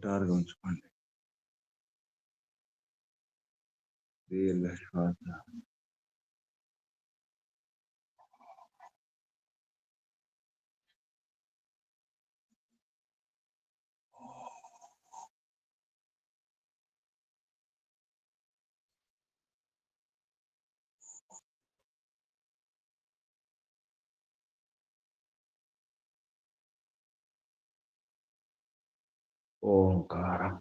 నిటారుగా ఉంచుకోండి. దీర్ఘ శ్వాస. ఓంకారం.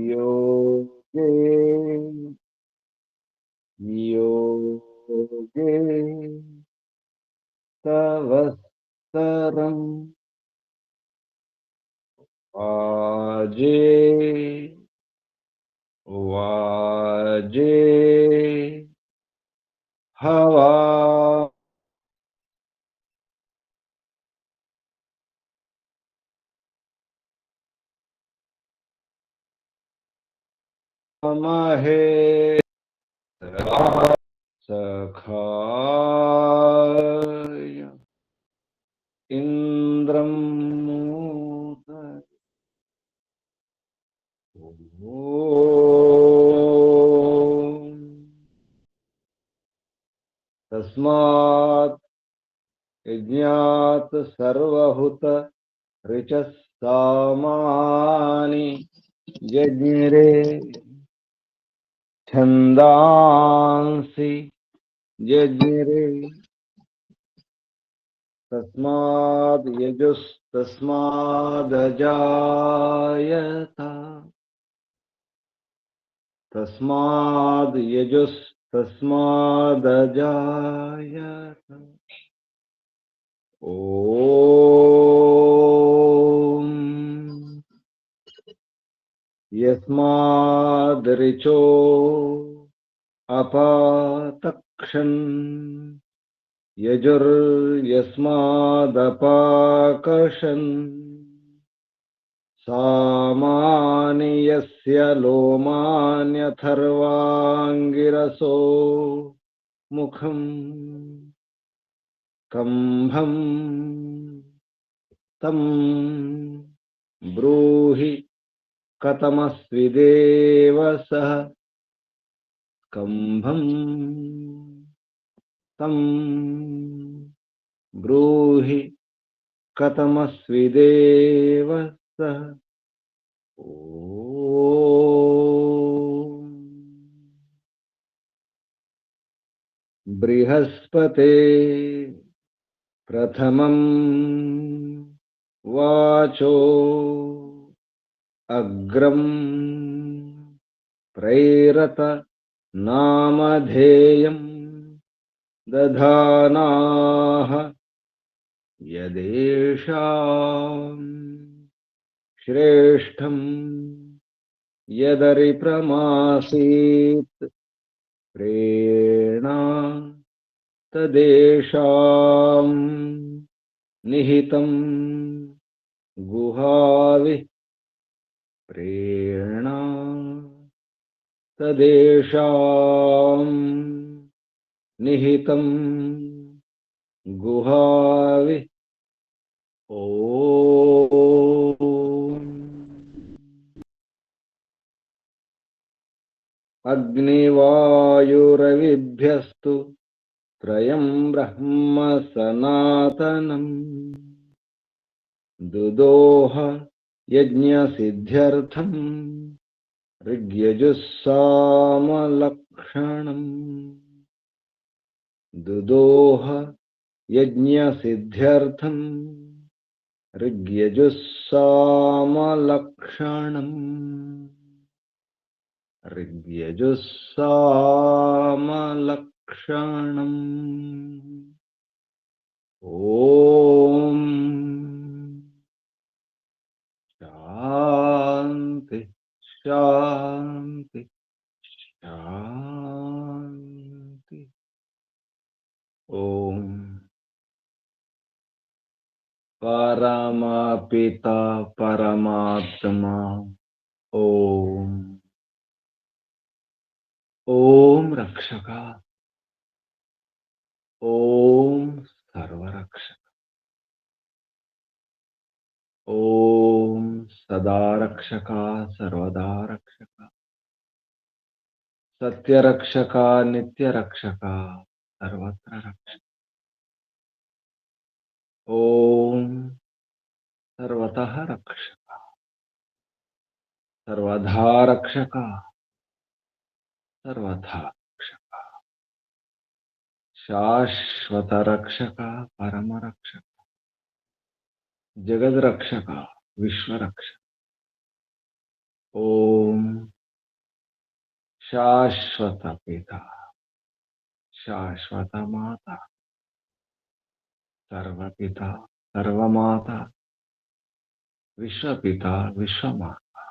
योगे योगे तवस्तरं वाजे वाजे हवा महे सखाय इंद्रं मूत तस्मात् यज्ञात् सर्वहुत ऋचः सामानि यज्ञिरे छन्दांसि यज्ञिरे तस्माद् यजुस्तस्मादजायत तस्माद् यजुस्तस्मादजायत ओम यस्माद् ऋचो अपातक्षन् यजुर्यस्मादपाकर्षन् सामानि यस्य लोमान्यथर्वाङ्गिरसो मुखं कम्भं तं ब्रूहि कथमस्विदेव सः कम्भं तं ब्रूहि कथमस्विदेव सः ओम बृहस्पते प्रथमं वाचो अग्रं प्रैरत नामधेयं दधानाः यदेषां श्रेष्ठं यदरिप्रमासीत् प्रेरणा तदेषां निहितं गुहाविः प्रेरणा तदेषां निहितं गुहाविः ओम अग्निवायुरविभ्यस्तु त्रयं ब्रह्म सनातनम् दुदोह यज्ञसिद्ध्यर्थं ऋग्यजुस्सामलक्षणम् दुदोह यज्ञसिद्ध्यर्थम् ऋग्यजुस्सामलक्षणम् ऋग्यजुस्सामलक्षणम् ॐ शान्ति शान्ति शान्ति। ॐ परमपिता परमात्मा ॐ ॐ रक्षका ॐ सर्वरक्षक ॐ सदा रक्षका सर्वदा रक्षका सत्यरक्षका नित्यरक्षका सर्वत्र रक्षक ॐ सर्वतः रक्षका सर्वधा रक्षका सर्वथा रक्षका शाश्वत रक्षका परम रक्षका जगद रक्षका विश्व रक्षक ॐ शाश्वत पिता शाश्वत माता सर्वपिता सर्वमाता विश्वपिता विश्वमाता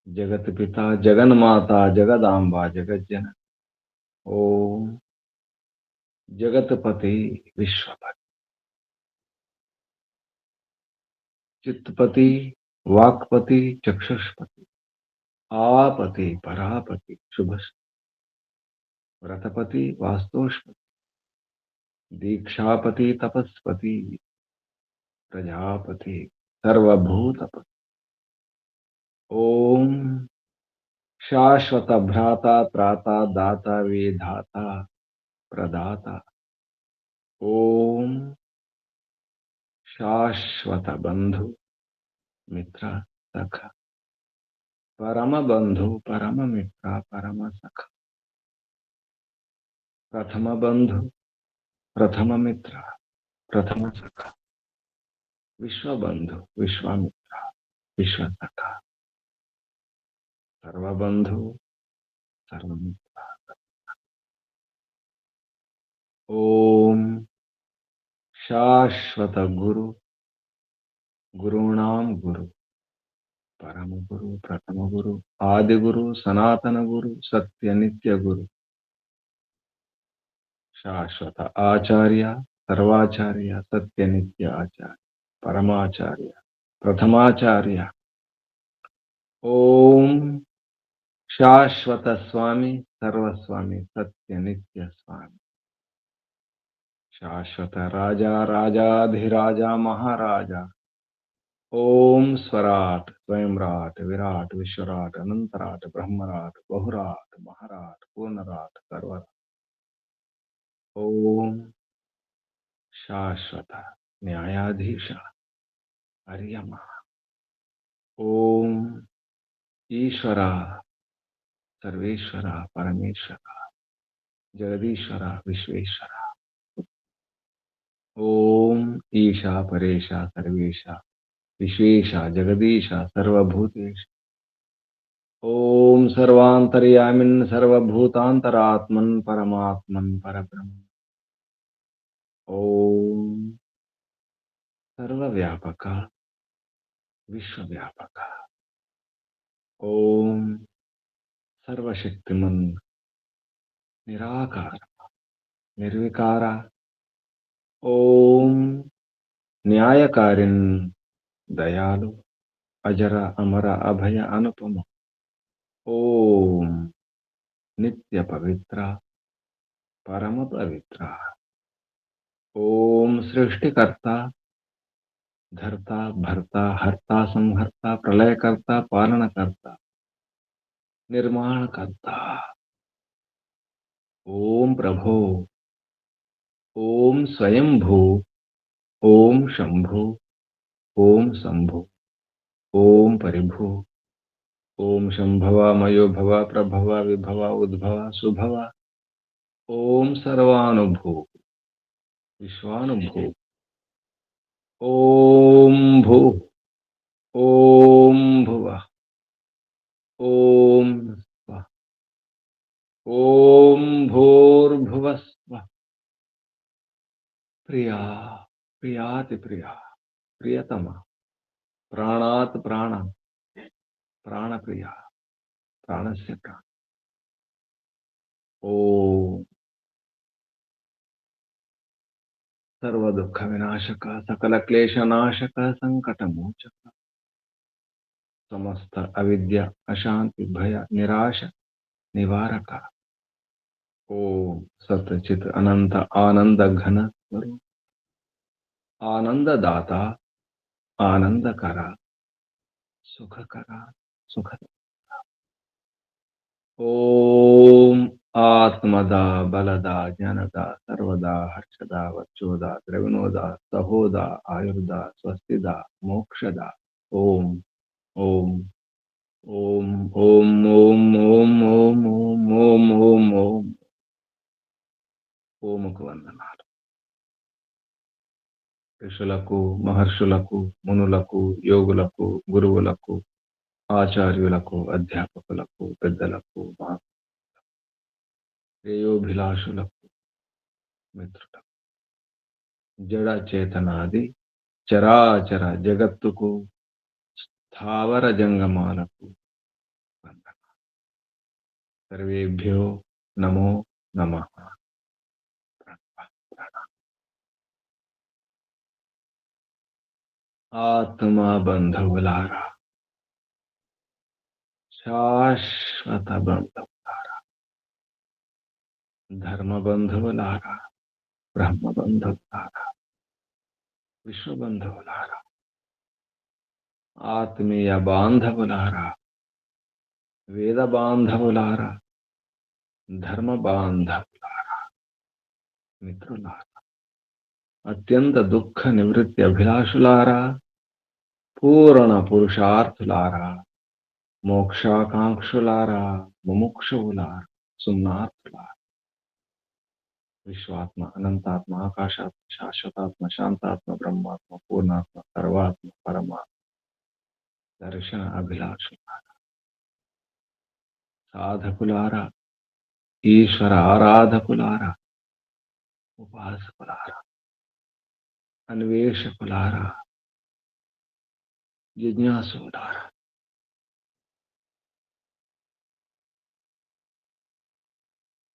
जगत पिता जगन्माता जगदांबा जगज्जन ओम जगतपति विश्वपति चित्तपति वाक्पति चक्षुष्पति आपति परापति शुभ व्रतपति वास्तुष्पति दीक्षापति तपस्पति प्रजापति सर्वभूतपति ओम शाश्वत भ्राता त्राता दाता विधाता प्रदाता ओम शाश्वत बंधु मित्र सखा परम बंधु परम मित्र परम सखा प्रथम बंधु प्रथम मित्र प्रथम सखा विश्व बंधु विश्वामित्र विश्व सखा सर्वबंधु सर्वमित्र ओम शाश्वत गुरु गुरूणाम गुरु परम गुरु प्रथम गुरु आदि गुरु सनातन गुरु सत्य नित्य गुरु शाश्वत आचार्य सर्वाचार्य सत्य नित्य आचार्य परमाचार्य प्रथमाचार्य ओम शाश्वत स्वामी सर्वस्वामी सत्य नित्य स्वामी शाश्वत राजा राजाधिराजा महाराजा ओम स्वराट स्वयंराट विराट विश्वराट अनंतराट ब्रह्मराट बहुराट महाराट पूर्णराट सर्वराट ओम शाश्वत न्यायाधीश अर्यमा ओम ईश्वरा सर्वेश्वरा परमेश्वरा जगदीश्वरा विश्वेश्वरा ओम ईशा परेशा सर्वेशा विश्वेशा जगदीशा सर्वभूतेश ओम सर्वांतर्यामिन् सर्वभूतांतरात्मन् परमात्मन् परब्रह्म ओम सर्वव्यापका विश्वव्यापका ओम सर्वशक्तिमन् निराकार निर्विकारा ओम न्यायकारिन् दयालु अजर अमर अभय अनुपम ओम नित्य पवित्र परम पवित्र ओम सृष्टिकर्ता धर्ता भर्ता हर्ता संहर्ता प्रलयकर्ता पालनकर्ता निर्माणकर्ता ओम प्रभो ओम स्वयंभू ओम शंभु ओम शंभु ओम परिभू ओम शंभव मयो भव प्रभव विभव उद्भव सुभव ఓం సర్వానుభూ విశ్వానుభూ ఓం భూ ఓం భువ ఓం స్వ ఓం భూర్భువస్వ ప్రియా ప్రియాతి ప్రియా ప్రియతమ ప్రాణాత్ ప్రాణ ప్రాణప్రియ ప్రాణస్య ప్రాణ ఓం సర్వదుఃఖ వినాశక సకల క్లేశనాశక సంకటమోచక సమస్త అవిద్య అశాంతి భయ నిరాశ నివారక ఓం సత్చిత్ అనంత ఆనంద ఘన స్వరూప్ ఆనందదాత ఆనందకర సుఖకర సుఖ ఓం ఆత్మదా బలదా జ్ఞానదా సర్వదా హర్షదా వచ్చోదా ద్రవిణోదా సహోదా ఆయుర్దా స్వస్తిదా మోక్షదా ఓం ఓం ఓం ఓం ఓం ఓం ఓం ఓం ఓం ఓం ఓం ఓముకు వందనాలు. ఋషులకు మహర్షులకు మునులకు యోగులకు గురువులకు ఆచార్యులకు అధ్యాపకులకు పెద్దలకు మా శ్రేయోభిలాషులకు మిత్రులకు జడ చేతనాది చరాచర జగత్తుకు స్థావర జంగమాలకు వందనాలు. సర్వేభ్యో నమో నమః. ఆత్మ బంధువులారా శాశ్వత బంధువులారా ధర్మ బంధువులారా బ్రహ్మ బంధువులారా విశ్వబంధువులారా ఆత్మీయ బాంధవులారా వేద బాంధవులారా ధర్మ బాంధవులారా మిత్రులారా అత్యంత దుఃఖ నివృత్తి అభిలాషులారా పూర్ణ పురుషార్థులారా మోక్షాకాంక్షులారా ముముక్షువులారా సున్నార్థులారా విశ్వాత్మ అనంతాత్మ ఆకాశాత్మ శాశ్వతాత్మ శాంతాత్మ బ్రహ్మాత్మ పూర్ణాత్మ సర్వాత్మ పరమాత్మ దర్శన అభిలాషులారా సాధకులారా ఈశ్వర ఆరాధకులారా ఉపాసకులారా అన్వేషకులారా జిజ్ఞాసులారా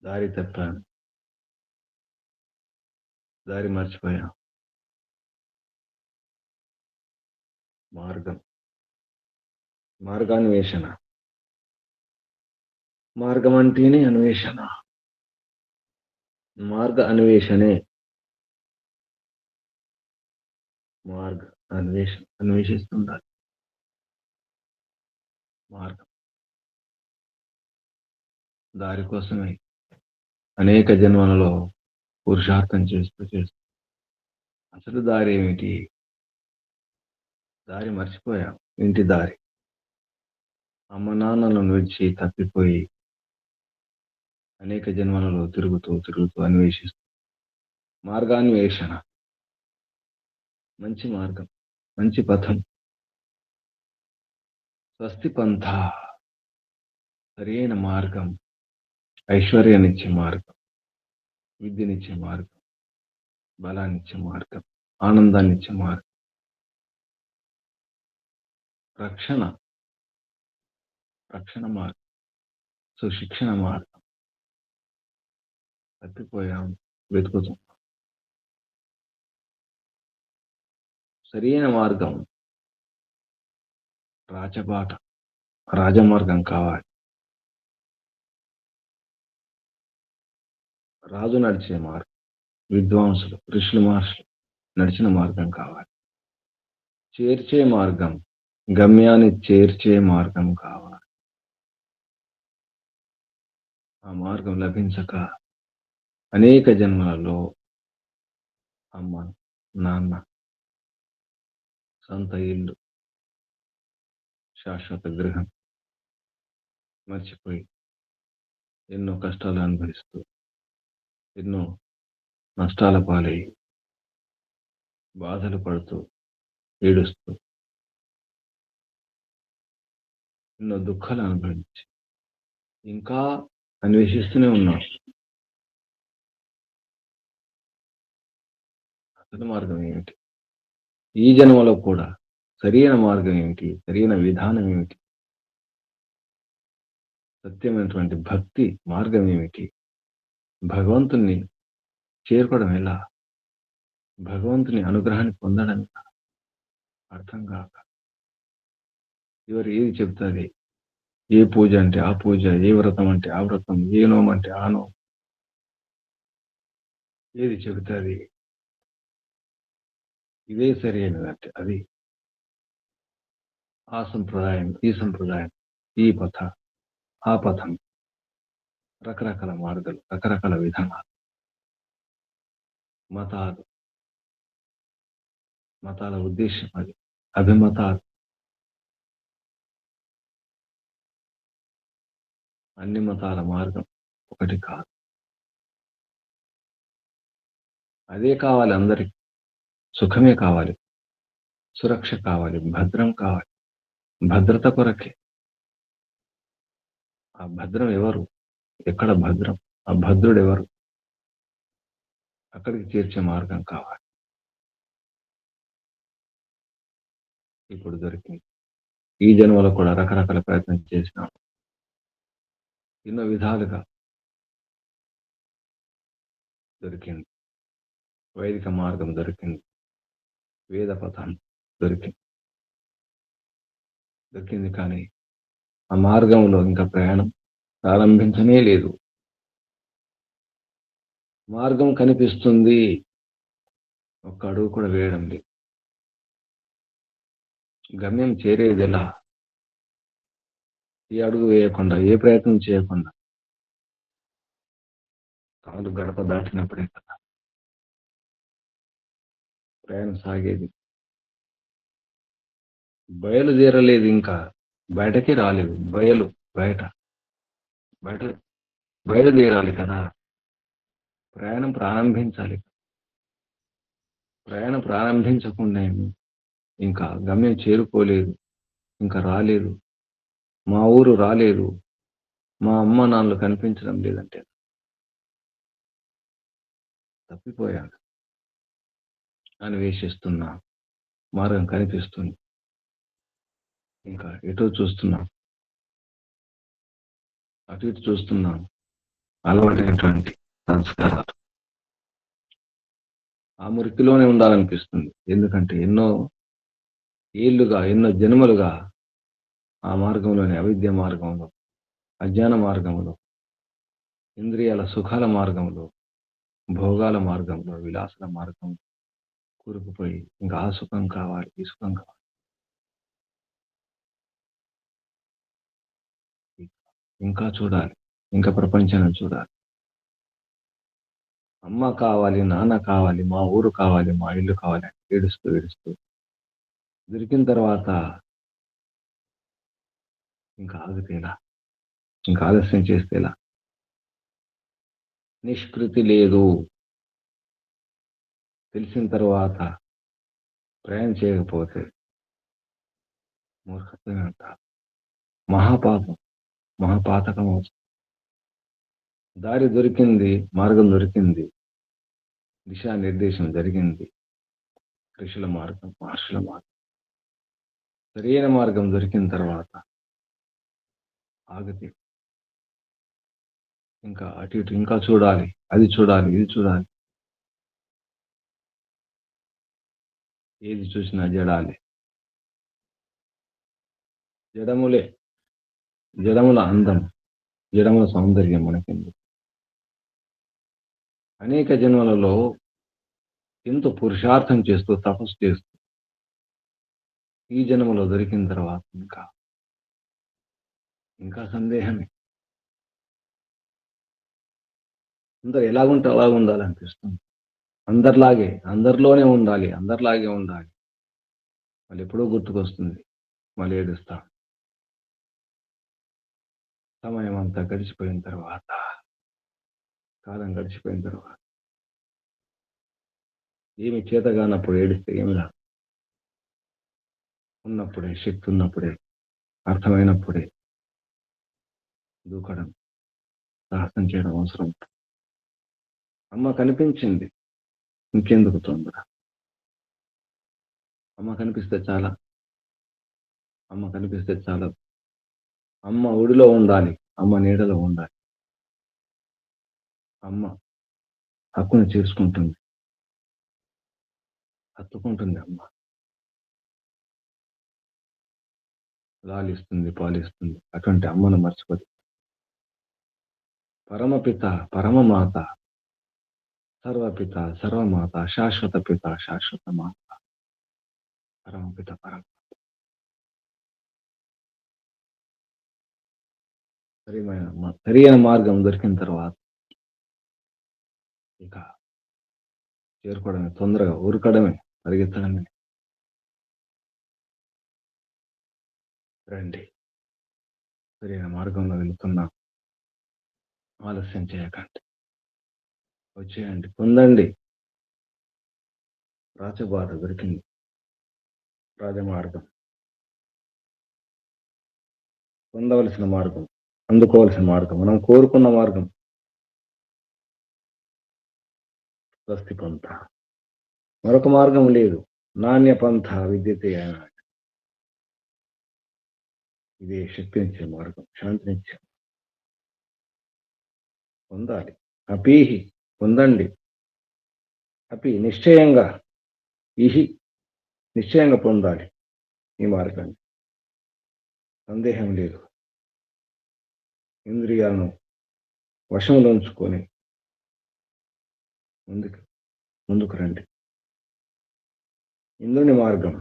దారి తప్పాను, దారి మర్చిపోయాం. మార్గాన్వేషణ మార్గం అంటేనే అన్వేషణ మార్గ అన్వేషణే మార్గ అన్వేషిస్తుండాలి. మార్గం దారి కోసమే అనేక జన్మలలో పురుషార్థం చేస్తూ అసలు దారి ఏమిటి? దారి మర్చిపోయాం. ఇంటి దారి అమ్మ నాన్నలను విడిచి తప్పిపోయి అనేక జన్మలలో తిరుగుతూ అన్వేషిస్తూ మార్గాన్వేషణ మంచి మార్గం, మంచి పథం, స్వస్తి పంథ సరైన మార్గం, ఐశ్వర్యాన్నిచ్చే మార్గం, విద్యనిచ్చే మార్గం, బలాన్నిచ్చే మార్గం, ఆనందాన్నిచ్చే మార్గం, రక్షణ మార్గం, సుశిక్షణ మార్గం. తప్పిపోయాం, వెతుకుతాం. సరైన మార్గం రాజమార్గం కావాలి. రాజు నడిచే మార్గం, విద్వాంసులు ఋషులు మహర్షులు నడిచిన మార్గం కావాలి. చేర్చే మార్గం, గమ్యాన్ని చేర్చే మార్గం కావాలి. ఆ మార్గం లభించక అనేక జన్మలలో అమ్మ నాన్న, సొంత ఇల్లు, శాశ్వత గృహం మర్చిపోయి ఎన్నో కష్టాలు అనుభవిస్తూ ఎన్నో నష్టాల పాలై, బాధలు పడుతూ, ఏడుస్తూ, ఎన్నో దుఃఖాలు అనుభవించి, ఇంకా అన్వేషిస్తూనే ఉన్నాం. అసలు మార్గం ఏమిటి? ఈ జన్మలో కూడా సరియైన మార్గం ఏమిటి? సరియైన విధానం ఏమిటి? సత్యమైనటువంటి భక్తి మార్గం ఏమిటి? భగవంతుణ్ణి చేరుకోవడం ఎలా? భగవంతుని అనుగ్రహాన్ని పొందడం ఎలా? అర్థం కాక ఎవరు ఏది చెప్తాది, ఏ పూజ అంటే ఆ పూజ, ఏ వ్రతం అంటే ఆ వ్రతం, ఏ నోము అంటే ఆ నోము, ఏది చెబుతాది ఇదే సరైనదంటే అది, ఆ సంప్రదాయం, ఈ సంప్రదాయం, ఈ పథ, ఆ పథం, రకరకాల మార్గాలు, రకరకాల విధానాలు, మతాలు, మతాల ఉద్దేశం అది, అభిమతాలు, అన్ని మతాల మార్గం ఒకటి కాదు. అదే కావాలి అందరికి, సుఖమే కావాలి, సురక్ష కావాలి, భద్రం కావాలి. భద్రత కొరకే. ఆ భద్రం ఎవరు? ఎక్కడ భద్రం? ఆ భద్రుడు ఎవరు? అక్కడికి చేర్చే మార్గం కావాలి. ఇప్పుడు దొరికింది. ఈ జన్మలో కూడా రకరకాల ప్రయత్నం చేసినాం, ఎన్నో విధాలుగా దొరికింది. వైదిక మార్గం దొరికింది, వేద పథం దొరికింది. కానీ ఆ మార్గంలో ఇంకా ప్రయాణం ప్రారంభించనే లేదు. మార్గం కనిపిస్తుంది, ఒక్క అడుగు కూడా వేయడం లేదు. గమ్యం చేరేది ఎలా? ఏ అడుగు వేయకుండా, ఏ ప్రయత్నం చేయకుండా, కాలు గడప దాటినప్పుడే కదా ప్రయాణం సాగేది. బయలుదేరలేదు, ఇంకా బయటకి రాలేదు. బయట బయట బయలుదేరాలి కదా, ప్రయాణం ప్రారంభించాలి. ప్రయాణం ప్రారంభించకుండా ఇంకా గమ్యం చేరుకోలేదు, ఇంకా రాలేదు. మా ఊరు రాలేదు, మా అమ్మ నాన్నలు కనిపించడం లేదంటే తప్పిపోయాను. అన్వేషిస్తున్నా, మార్గం కనిపిస్తుంది, ఇంకా ఎటో చూస్తున్నాం, అటు ఇటు చూస్తున్నాం. అలవాటైనటువంటి సంస్కారాలు ఆ మురికిలోనే ఉండాలనిపిస్తుంది. ఎందుకంటే ఎన్నో ఏళ్లుగా, ఎన్నో జన్మలుగా ఆ మార్గంలోనే, అవిద్య మార్గంలో, అజ్ఞాన మార్గంలో, ఇంద్రియాల సుఖాల మార్గంలో, భోగాల మార్గంలో, విలాసాల మార్గంలో కూరుకుపోయి ఇంకా ఆ సుఖం కావాలి, ఈ సుఖం కావాలి, ఇంకా చూడాలి, ఇంకా ప్రపంచాన్ని చూడాలి. అమ్మ కావాలి, నాన్న కావాలి, మా ఊరు కావాలి, మా ఇల్లు కావాలి అని ఏడుస్తూ ఏడుస్తూ దొరికిన తర్వాత ఇంకా ఆగితే ఎలా? ఇంకా ఆలస్యం చేస్తే ఎలా? నిష్కృతి లేదు. తెలిసిన తర్వాత ప్రయాణం చేయకపోతే మూర్ఖత్వమే అంటారు. మహాపాపం, మహాపాతకం అవుతుంది. దారి దొరికింది, మార్గం దొరికింది, దిశానిర్దేశం జరిగింది. ఋషుల మార్గం, మహర్షుల మార్గం, సరైన మార్గం దొరికిన తర్వాత ఆగితే ఇంకా అటు ఇటు ఇంకా చూడాలి, అది చూడాలి, ఇది చూడాలి. ఏది చూసినా జడాలే, జడములే, జడముల అందం, జడముల సౌందర్యం మనకెందుకు? అనేక జన్మలలో ఎంతో పురుషార్థం చేస్తూ, తపస్సు చేస్తూ, ఈ జన్మలో దొరికిన తర్వాత ఇంకా సందేహమే. అందరు ఎలాగుంటే అలాగ ఉండాలనిపిస్తుంది. అందరిలాగే, అందరిలోనే ఉండాలి, అందరిలాగే ఉండాలి. మళ్ళీ ఎప్పుడో గుర్తుకొస్తుంది, మళ్ళీ ఏడుస్తా. సమయం అంతా గడిచిపోయిన తర్వాత కాలం గడిచిపోయిన తర్వాత ఏమి చేతగానప్పుడు ఏడిస్తే ఏమి రాదు. ఉన్నప్పుడే, శక్తి ఉన్నప్పుడే, అర్థమైనప్పుడే దూకడం, సాహసం చేయడం అవసరం. అమ్మ కనిపించింది. ఇంకెందుకు తొందర? అమ్మ కనిపిస్తే చాలా. అమ్మ కనిపిస్తే చాలా. అమ్మ ఒడిలో ఉండాలి. అమ్మ నీడలో ఉండాలి. అమ్మ హక్కును చేర్చుకుంటుంది. హత్తుకుంటుంది అమ్మ. లాలిస్తుంది, పాలిస్తుంది. అటువంటి అమ్మను మర్చిపోదు. పరమపిత, పరమమాత, సర్వపిత, సర్వమాత, శాశ్వత పిత, శాశ్వత మాత, పరమపిత, పరమ సరైన మార్గం దొరికిన తర్వాత ఇక చేరుకోవడమే, తొందరగా ఊరుకడమే, పరిగెత్తడమే. రండి, సరైన మార్గంలో వెళుతున్నా, ఆలస్యం చేయకండి, వచ్చేయండి, పొందండి. రాచబాట దొరికింది, రాజమార్గం, పొందవలసిన మార్గం, అందుకోవలసిన మార్గం, మనం కోరుకున్న మార్గం, స్వస్తి పంథ. మరొక మార్గం లేదు. నాణ్య పంథ విద్యతే. ఇదే శక్తినిచ్చే మార్గం, శాంతినిచ్చే. పొందాలి. అపీహి, పొందండి. అపి, నిశ్చయంగా. ఇహి, నిశ్చయంగా పొందాలి ఈ మార్గాన్ని. సందేహం లేదు. ఇంద్రియాలను వశంలో ఉంచుకొని ముందుకు రండి. ఇంద్రుని మార్గం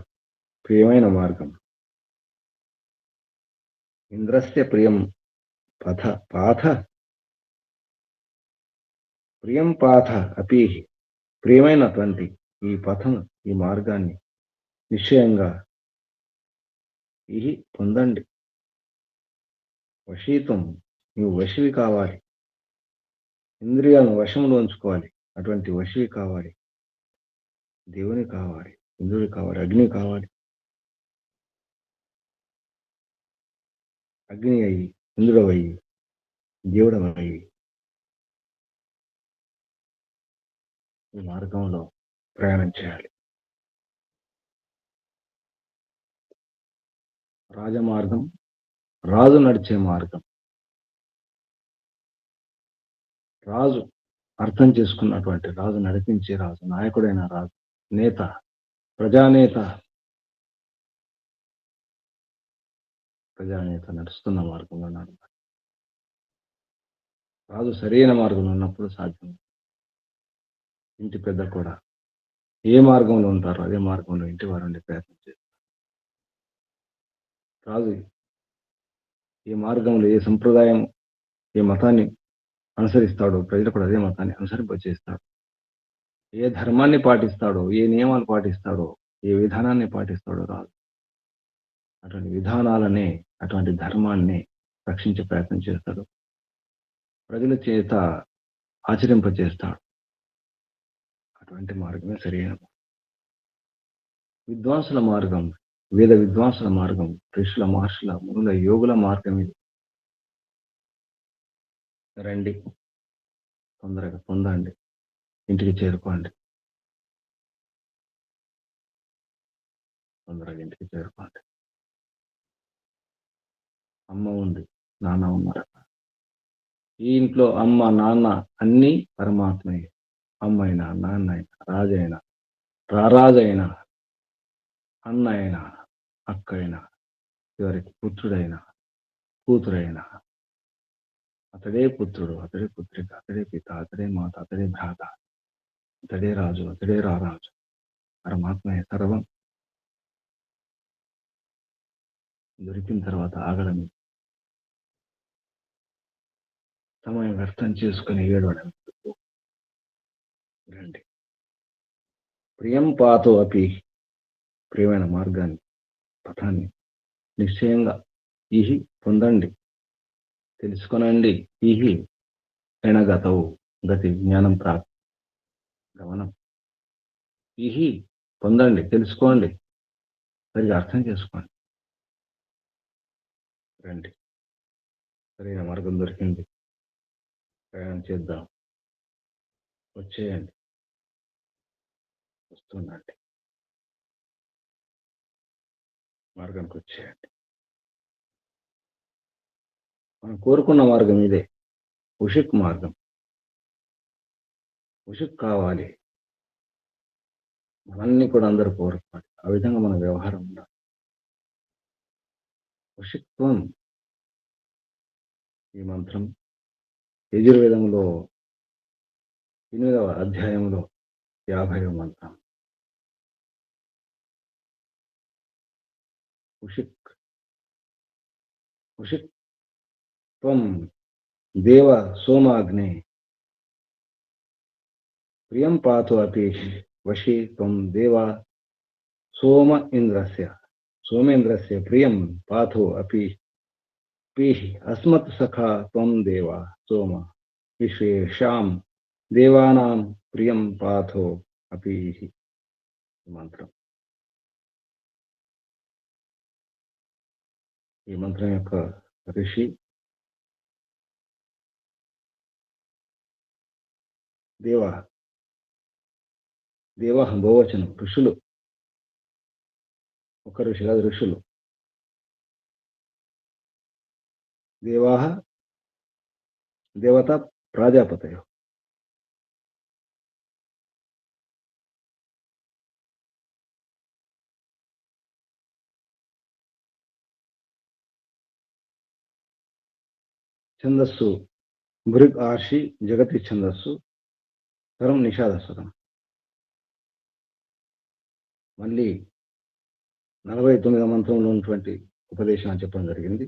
ప్రియమైన మార్గం. ఇంద్రస్య ప్రియం పాథ ప్రియం పాథ అపీహి. ప్రియమైనటువంటి ఈ పథం, ఈ మార్గాన్ని నిశ్చయంగా ఇహి, పొందండి. వశీతం, నువ్వు వశివి కావాలి. ఇంద్రియాలను వశంలో ఉంచుకోవాలి. అటువంటి వశివి కావాలి. దేవుని కావాలి, ఇంద్రుడి కావాలి, అగ్ని కావాలి. అగ్ని అయ్యి, ఇంద్రుడవయ్యి, దేవుడవయ్యి ఈ మార్గంలో ప్రయాణం చేయాలి. రాజమార్గం, రాజు నడిచే మార్గం. రాజు అర్థం చేసుకున్నటువంటి రాజు, నడిపించే రాజు, నాయకుడైన రాజు, నేత, ప్రజానేత నడుస్తున్న మార్గంలో నడవాలి. రాజు సరైన మార్గంలో ఉన్నప్పుడు సాధ్యం. ఇంటి పెద్ద కూడా ఏ మార్గంలో ఉంటారో అదే మార్గంలో ఇంటి వారు ఉండే ప్రయత్నం చేస్తారు. రాజు ఏ మార్గంలో, ఏ సంప్రదాయం, ఏ మతాన్ని అనుసరిస్తాడో ప్రజలు కూడా అదే మతాన్ని అనుసరింపచేస్తాడు. ఏ ధర్మాన్ని పాటిస్తాడో, ఏ నియమాలు పాటిస్తాడో, ఏ విధానాన్ని పాటిస్తాడో రాజు అటువంటి విధానాలనే, అటువంటి ధర్మాన్ని రక్షించే ప్రయత్నం చేస్తాడు. ప్రజల చేత ఆచరింపచేస్తాడు. అటువంటి మార్గమే సరైన విద్వాంసుల మార్గం, వేద విద్వాంసుల మార్గం, ఋషుల, మహర్షుల, మునుల, యోగుల మార్గం ఇది. రండి, తొందరగా పొందండి, ఇంటికి చేరుకోండి. తొందరగా ఇంటికి చేరుకోండి. అమ్మ ఉంది, నాన్న ఉన్నారు. ఈ ఇంట్లో అమ్మ, నాన్న అన్నీ పరమాత్మయే. అమ్మైనా, నాన్న అయినా, రాజైనా, రారాజైనా, అన్న అయినా, అక్క అయినా, చివరికి పుత్రుడైనా, కూతురైనా, అతడే పుత్రుడు, అతడే పుత్రిక, అతడే పిత, అతడే మాత, అతడే భ్రాత, అతడే రాజు, అతడే రారాజు. పరమాత్మయే సర్వం. దొరికిన తర్వాత ఆగడం, సమయం వ్యర్థం చేసుకుని ఏడవడం. రండి. ప్రియం పాతో అపి, ప్రియమైన మార్గాన్ని, పథాన్ని నిశ్చయంగా ఇహి, పొందండి, తెలుసుకొనండి. ఇహి ఎనగతవు, గతి జ్ఞానం ప్రాప్తి గమనం. ఇహి పొందండి, తెలుసుకోండి, సరిగా అర్థం చేసుకోండి. రండి, సరైన మార్గం దొరికింది, ప్రయాణం చేద్దాం. వచ్చేయండి, వస్తుందండి, మార్గానికి వచ్చేయండి. మనం కోరుకున్న మార్గం ఇదే, ఉషిక్ మార్గం. ఉషిక్ కావాలి, మనల్ని కూడా అందరూ కోరుకోవాలి. ఆ విధంగా మన వ్యవహారం ఉండాలి. ఉషిత్వం, ఈ మంత్రం యజుర్వేదంలో 8వ అధ్యాయంలో 50వ మంత్రం. ఉషిక్ ఉషిక్ త్వం దేవ సోమాగ్నే ప్రియం పాతు అపి వశీ త్వం దేవ సోమేంద్రస్య ప్రియం పాతు అపి పీహి అస్మత్ సఖా త్వం దేవ సోమ విశ్వేషాం దేవానాం ప్రియం పాథో అపీహి. మంత్రం, ఈ మంత్రం యొక్క ఋషి దేవ బహువచనం, ఋషులు. ఒక ఋషి కాదు, ఋషులు. దేవాహ దేవత ప్రాజాపతయ. ఛందస్సు భృగ్ ఆర్షి జగతి ఛందస్సు స్వరం నిషాద స్వరం. మళ్ళీ 49వ మంత్రంలో ఉన్నటువంటి ఉపదేశాన్ని చెప్పడం జరిగింది.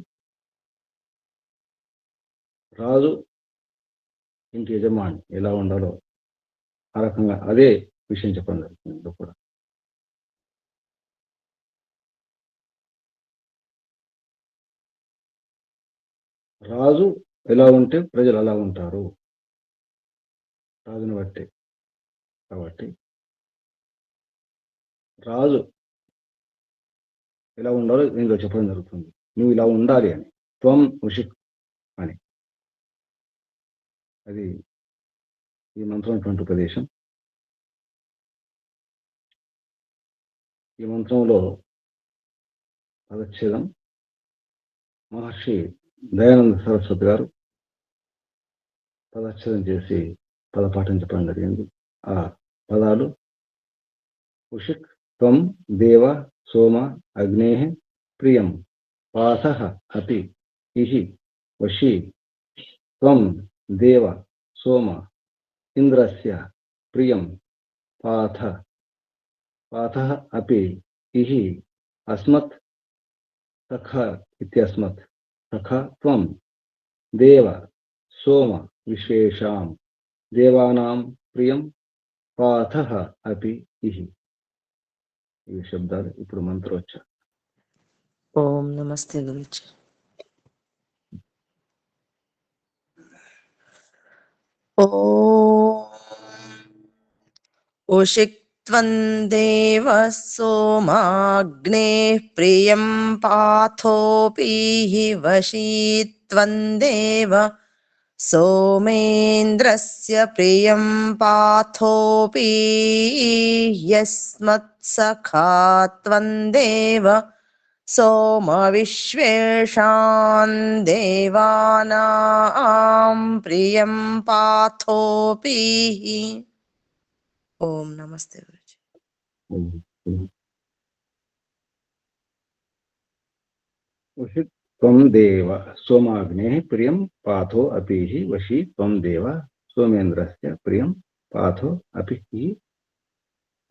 రాజు ఇంటి యజమాని ఎలా ఉండాలో ఆ రకంగా అదే విషయం చెప్పడం జరుగుతుంది కూడా. రాజు ఎలా ఉంటే ప్రజలు అలా ఉంటారు, రాజుని బట్టి. కాబట్టి రాజు ఎలా ఉండాలో ఇందులో చెప్పడం జరుగుతుంది. నువ్వు ఇలా ఉండాలి అని, త్వం ఉషిక్ అని. అది ఈ మంత్రం ఉపదేశం. ఈ మంత్రంలో పదచ్ఛేదం మహర్షి దయానంద సరస్వతి గారు పదచ్ఛేదం చేసి పదపాఠం చెప్పడం జరిగింది. ఆ పదాలు ఉషిక్ త్వం దేవ సోమ అగ్నే ప్రియం పాథః అపి ఇహి వశీ త్వం దేవ సోమ ఇంద్రస్య ప్రియం పాథః అపి ఇహి అస్మత్ సఖా ఇత్యస్మత్ సఖా త్వం దేవ సోమ విశ్వేషాం దేవానాం ప్రియం పాథః అపి ఇహి. ఈ శబ్దాలు ఇప్పుడు మంత్రోచ్చారణ. ఓం నమస్తే గురుజీ. ఉషిక్త్వం దేవ సోమాగ్నే ప్రియం పాథోపీహి వశీత్వం దేవ సోమేంద్రస్య ప్రియం పాథోపి యస్మత్సఖాత్వం దేవ సోమ విశ్వేషాన్ దేవానాం ప్రియం పాథోపి. ఓం నమస్తే గురుజీ. ఉషిక్ త్వం దేవ సోమాగ్నే ప్రియం పాథో అపి వశీ త్వం దేవ సోమేంద్రస్య ప్రియం పాథో అపి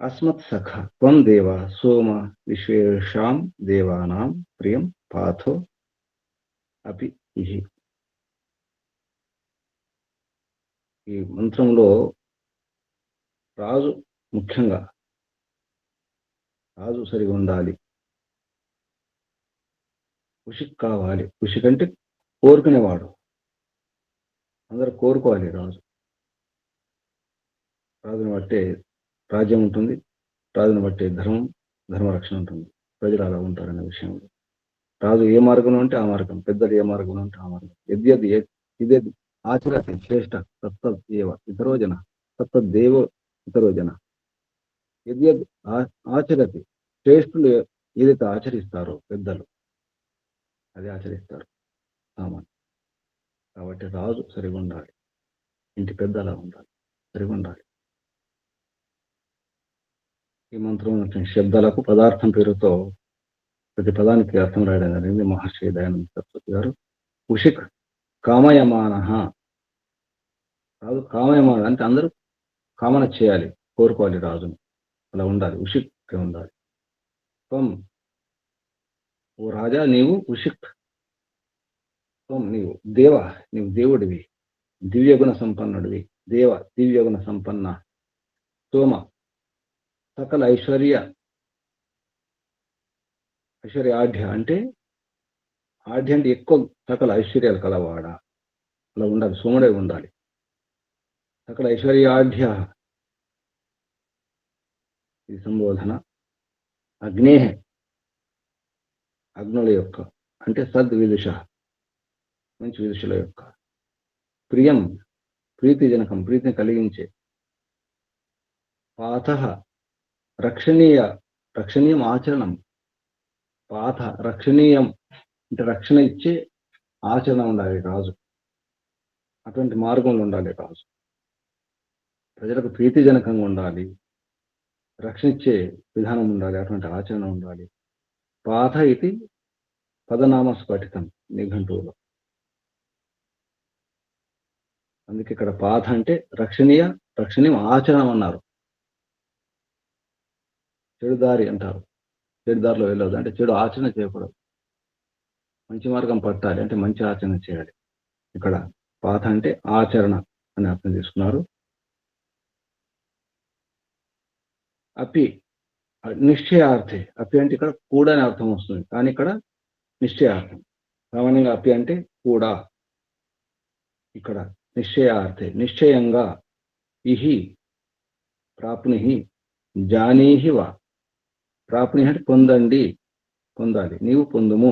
అస్మత్ సఖా త్వం దేవ సోమ విశ్వేషాం దేవానాం ప్రియం పాథో అపి ఇహి. ఈ మంత్రంలో రాజు ముఖ్యంగా రాజు సరిగా ఉండాలి, ఉషిక్ కావాలి. ఉషిక్ అంటే కోరుకునేవాడు, అందరూ కోరుకోవాలి రాజు. రాజుని బట్టే రాజ్యం ఉంటుంది, రాజుని బట్టే ధర్మరక్షణ ఉంటుంది. ప్రజలు అలా ఉంటారనే విషయంలో రాజు ఏ మార్గంలో ఉంటే ఆ మార్గం, పెద్దలు ఏ మార్గంలో ఉంటే ఆ మార్గం. యద్యద్ ఇదే ఆచరతి శ్రేష్ట తత్తదేవ ఇతరో జన, తత్తదేవ ఇతరో జన. యద్యద్ ఆచరతి, శ్రేష్ఠులు ఏదైతే ఆచరిస్తారో పెద్దలు అది ఆచరిస్తారు సామాన్య. కాబట్టి రాజు సరిగా ఉండాలి, ఇంటి పెద్ద అలా ఉండాలి, సరిగా ఉండాలి. ఈ మంత్రం ఉన్నటువంటి శబ్దాలకు పదార్థం పేరుతో ప్రతి పదానికి అర్థం రాయడం జరిగింది మహర్షి దయానంద సరస్వతి గారు. ఉషిక్ కామయమాన, రాజు కామయమాన అంటే అందరూ కామన చేయాలి, కోరుకోవాలి రాజును, అలా ఉండాలి, ఉషిక్ ఉండాలి. త్వం, ఓ రాజా నీవు ఉషిక్, త్వం నీవు దేవ, నీవు దేవుడివి, దివ్యగుణ సంపన్నుడివి, దేవ దివ్యగుణ సంపన్న, సోమ సకల ఐశ్వర్యాఢ్య అంటే ఆఢ్య అంటే ఎక్కువ సకల ఐశ్వర్యాలు కలవాడ, అలా ఉండాలి, సోముడే ఉండాలి. సకల ఐశ్వర్యాఢ్య ఇది సంబోధన. అగ్నే, అగ్నుల యొక్క అంటే సద్విదుష, మంచి విదుషుల యొక్క. ప్రియం, ప్రీతిజనకం, ప్రీతిని కలిగించే. పాత, రక్షణీయం ఆచరణం. పాత రక్షణీయం అంటే రక్షణ ఇచ్చే ఆచరణ ఉండాలి రాజు, అటువంటి మార్గంలో ఉండాలి రాజు. ప్రజలకు ప్రీతిజనకంగా ఉండాలి, రక్షించే విధానం ఉండాలి, అటువంటి ఆచరణ ఉండాలి. పాత ఇది పదనామ స్ఫటితం నిఘంటువులో. అందుకే ఇక్కడ పాత అంటే రక్షణీయం ఆచరణం అన్నారు. చెడుదారి అంటారు, చెడుదారిలో వెళ్ళదు అంటే చెడు ఆచరణ చేయకూడదు, మంచి మార్గం పట్టాలి అంటే మంచి ఆచరణ చేయాలి. ఇక్కడ పాత అంటే ఆచరణ అని అర్థం తీసుకున్నారు. అపి నిశ్చయార్థే, అపి అంటే ఇక్కడ కూడా అని అర్థం వస్తుంది, కానీ ఇక్కడ నిశ్చయార్థం. సామాన్యంగా అపి అంటే కూడా, ఇక్కడ నిశ్చయార్థే నిశ్చయంగా. ఇహి ప్రాప్నిహి జానీహి వా, ప్రాప్ని అంటే పొందాలి, నీవు పొందుము.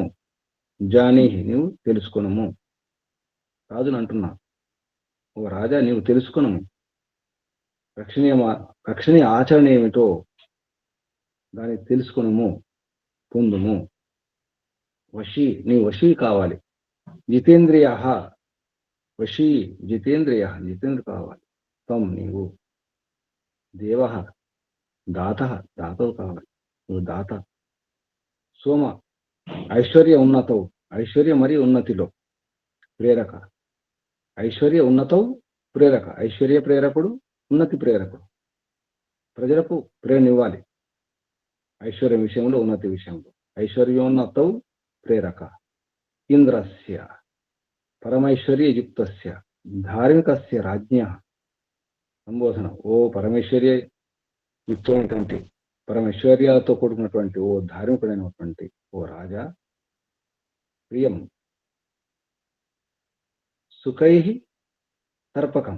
జానీహి నీవు తెలుసుకొనుము. రాజును అంటున్నా, ఓ రాజా నీవు తెలుసుకొనుము, రక్షణీయ ఆచరణ ఏమిటో దాన్ని తెలుసుకొనుము, పొందుము. నీవు వశీ కావాలి. జితేంద్రియ, జితేంద్ర కావాలి. త్వం నీవు దేవ, దాతవు కావాలి, నువ్వు దాత. సోమ ఐశ్వర్య మరి ఉన్నతిలో ప్రేరక. ఐశ్వర్య ఉన్నతవు ప్రేరక, ఐశ్వర్య ప్రేరకుడు, ఉన్నతి ప్రేరకుడు. ప్రజలకు ప్రేరణివ్వాలి ఐశ్వర్యం విషయంలో, ఉన్నతి విషయంలో. ఐశ్వర్యోన్నతవు ప్రేరక. ఇంద్రస్య పరమైశ్వర్యయుక్తస్య ధార్మికస్య రాజ్ఞ. సంబోధన, ఓ పరమైశ్వర్య యుక్తమైనటువంటి, పరమైశ్వర్యాలతో కూడుకున్నటువంటి ఓ ధార్మికుడైనటువంటి ఓ రాజా. ప్రియం సుఖై తర్పకం,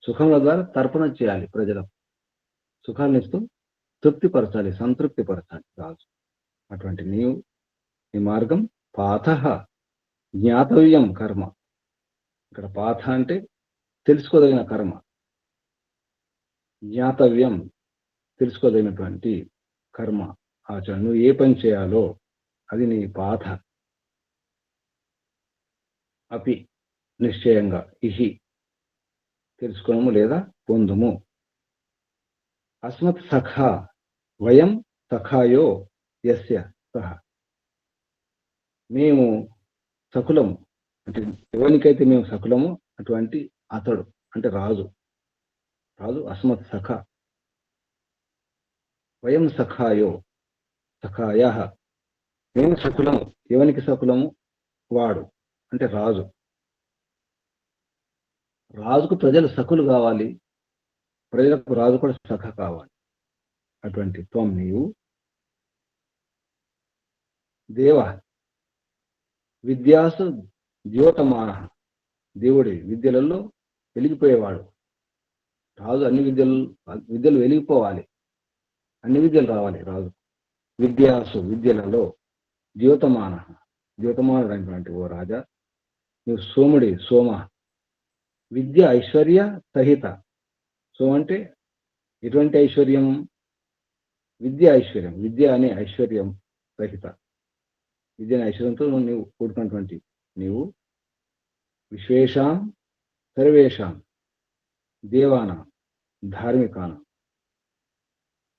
సుఖముల ద్వారా తర్పణ చేయాలి, ప్రజలకు సుఖాన్ని ఇస్తూ తృప్తిపరచాలి, సంతృప్తిపరచాలి రాజు. అటువంటి నీ మార్గం పాత జ్ఞాతవ్యం కర్మ. ఇక్కడ పాత అంటే తెలుసుకోదగిన కర్మ, జ్ఞాతవ్యం తెలుసుకోదగినటువంటి కర్మ ఆచరణ. నువ్వు ఏ పని చేయాలో అది నీ పాత. అపి నిశ్చయంగా, ఇహి తెలుసుకోవడము లేదా పొందుము. అస్మత్ సఖా వయం సఖాయో యస్య సహ, మేము సకులము అంటే ఎవరికైతే మేము సకులము అటువంటి అతడు అంటే రాజు అస్మత్ సఖ. వయం సఖాయో సఖాయ, మేము సకులము, ఎవరికి సకులము వాడు అంటే రాజు. రాజుకు ప్రజలు సకులు కావాలి, ప్రజలకు రాజు కూడా సఖ కావాలి. అటువంటి త్వం నీవు దేవ విద్యాసు ద్యోతమాన, దేవుడి విద్యలలో వెలిగిపోయేవాడు. రాజు అన్ని విద్యలు వెలిగిపోవాలి, అన్ని విద్యలు రావాలి రాజు. విద్యాసు విద్యలలో ద్యోతమానుడైనటువంటి ఓ రాజా, నువ్వు సోమ విద్య ఐశ్వర్య సహిత. సోమ అంటే ఎటువంటి ఐశ్వర్యం? విద్య ఐశ్వర్యం, విద్య అనే ఐశ్వర్యం సహిత. విద్య అనే ఐశ్వర్యంతో నీవు కూడుకున్నటువంటి నీవు విశ్వేషాం సర్వేషాం దేవానాం ధార్మికానం,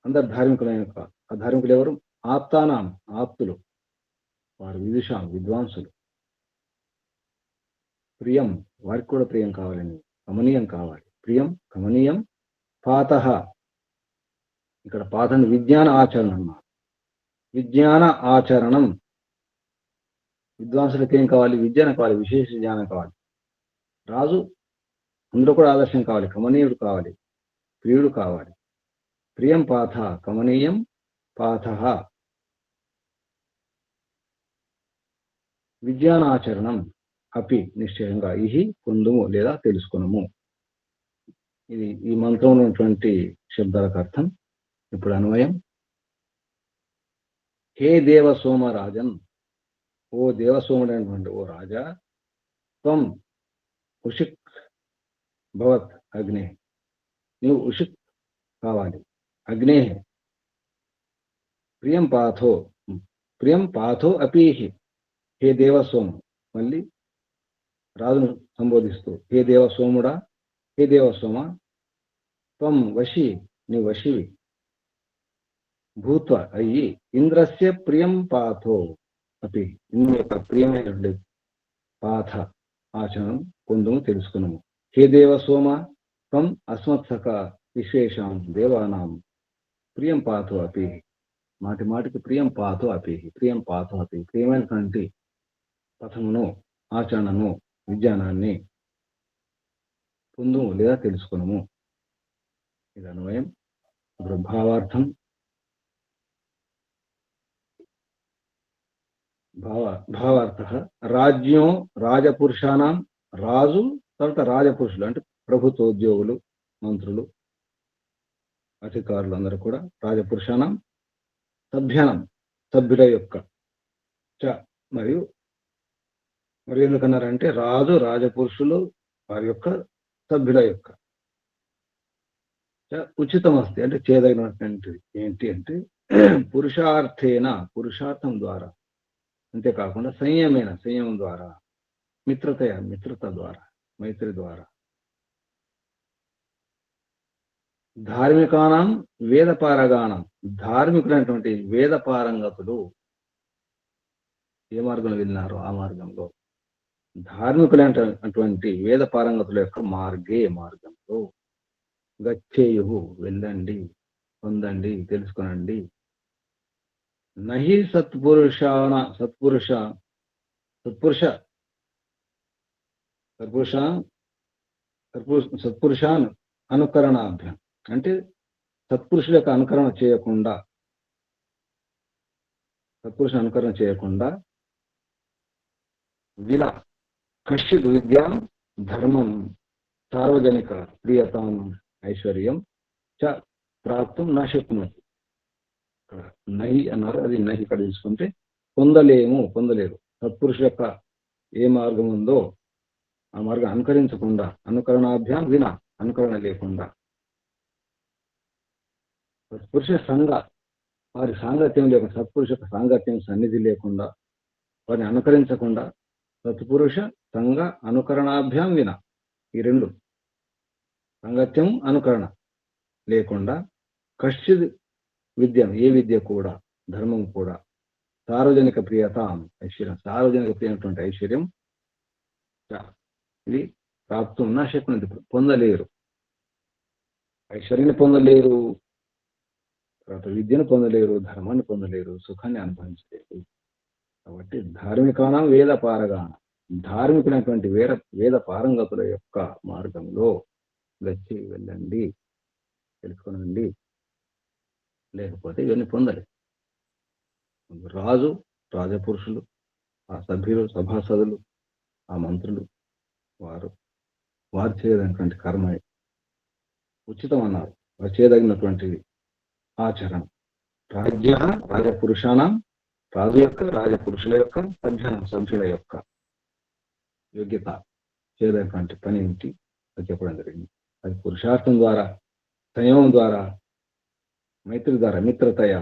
అందరు ధార్మికులు ఎవరు? ఆప్తానాం ఆప్తులు, వారు విదుషాం విద్వాంసులు. ప్రియం వారికి కూడా ప్రియం కావాలని, కమనీయం కావాలి. ప్రియం కమనీయం. పాతః, ఇక్కడ పాఠం విజ్ఞాన ఆచరణ అన్నారు. విజ్ఞాన ఆచరణం, విద్వాంసులకు ఏం కావాలి? విజ్ఞానం కావాలి, విశేష జ్ఞానం కావాలి. రాజు అందరూ కూడా ఆదర్శం కావాలి, కమనీయుడు కావాలి, ప్రియుడు కావాలి. ప్రియం పాథ కమనీయం పాథః. విజ్ఞానాచరణం అపి నిశ్చయంగా ఇహి పొందుము లేదా తెలుసుకునము. ఇది ఈ మంత్రంలో ఉన్నటువంటి శబ్దాలకు అర్థం. ఇప్పుడు అన్వయం. హే దేవ సోమరాజన్, ఓ దేవసోముడైనటువంటి ఓ రాజా, త్వం ఉషిక్ భవత్ అగ్నే, నీవు ఉషిక్ కావాలి, అగ్నే. ప్రియం పాథో అపీహి, హే దేవసోము. మళ్ళీ రాజును సంబోధిస్తూ, హే దేవసోముడా, హే దేవసోమ, త్వం వశి, నీ వశివి, భూత్వ అయ్యి, ఇంద్రస్య ప్రియం పాథో అపి, ఇంద్రుని యొక్క ప్రియమైనటువంటి పాథ ఆచరణం పొందుము తెలుసుకున్నాము. హే దేవసోమ, త్వం అస్మత్సక విశేషాం దేవానాం ప్రియం పాథో అపి. మాటి మాటికి ప్రియం పాథో అపి, ప్రియం పాథో అపి, ప్రియమైనటువంటి పథమును ఆచరణను విజ్ఞానాన్ని పొందుము లేదా తెలుసుకున్నాము. ఇది అన్వయం. ఇప్పుడు భావార్థం. భావార్థ రాజ్యం రాజపురుషానాం, రాజు తర్వాత రాజపురుషులు అంటే ప్రభుత్వోద్యోగులు, మంత్రులు, అధికారులు అందరూ కూడా రాజపురుషానాం, సభ్యానం సభ్యుల యొక్క చ మరియు ఎందుకన్నారంటే రాజు రాజపురుషులు వారి యొక్క సభ్యుల యొక్క ఉచితమస్తి అంటే చేయదగినటువంటిది ఏంటి అంటే పురుషార్థం ద్వారా, అంతేకాకుండా సంయమం ద్వారా, మిత్రత ద్వారా, మైత్రి ద్వారా, ధార్మికానం వేదపారగానం, ధార్మికులైనటువంటి వేద పారంగతులు ఏ మార్గంలో వెళ్ళినారో ఆ మార్గంలో, ధార్మికులైనటువంటి వేద పారంగతుల యొక్క మార్గంలో, గచ్చేయు వెళ్ళండి, పొందండి, తెలుసుకొనండి. నహి సత్పురుషాన్ అనుకరణాభ్యం అంటే సత్పురుషుల యొక్క అనుకరణ చేయకుండా వినా కశ్చిత్ విద్యాం ధర్మం సార్వజనిక ప్రియతాం ఐశ్వర్యం చ ప్రాప్తం నా శక్నుమతి. నహి అన్నారు, అది నహి ఇక్కడ తీసుకుంటే పొందలేరు. సత్పురుషుల యొక్క ఏ మార్గం ఉందో ఆ మార్గం అనుకరించకుండా, అనుకరణాభ్యాం వినా అనుకరణ లేకుండా, సత్పురుష వారి సాంగత్యం లేకుండా, సత్పురుష సాంగత్యం సన్నిధి లేకుండా, వారిని అనుకరించకుండా, సత్పురుష సంగ అనుకరణాభ్యాం విన, ఈ రెండు సాంగత్యం అనుకరణ లేకుండా, కశ్చిత్ విద్యం ఏ విద్య కూడా, ధర్మం కూడా, సార్వజనిక ప్రియతాం ఐశ్వర్యం సార్వజనిక ప్రియమైనటువంటి ఐశ్వర్యం ఇది ప్రాప్తం నా శక్తి పొందలేరు. ఐశ్వర్యాన్ని పొందలేరు, తర్వాత విద్యను పొందలేరు, ధర్మాన్ని పొందలేరు, సుఖాన్ని అనుభవించలేరు. కాబట్టి ధార్మికానం వేద పారగానం, ధార్మికులైనటువంటి వేద పారంగతుల యొక్క మార్గంలో గచ్చి వెళ్ళండి, తెలుసుకోనండి, లేకపోతే ఇవన్నీ పొందలేదు. రాజు, రాజపురుషులు, ఆ సభ్యులు, సభాసదులు, ఆ మంత్రులు, వారు చేయదైనటువంటి కర్మ ఉచితం అన్నారు. చేయదగినటువంటిది ఆచరణ. రాజపురుషానం, రాజు యొక్క రాజపురుషుల యొక్క సభ్యుల యొక్క యోగ్యత చేయదగినటువంటి పని ఏమిటి అది చెప్పడం జరిగింది. అది పురుషార్థం ద్వారా, సంయమం ద్వారా, మైత్రి ద్వారా, మిత్రతయ.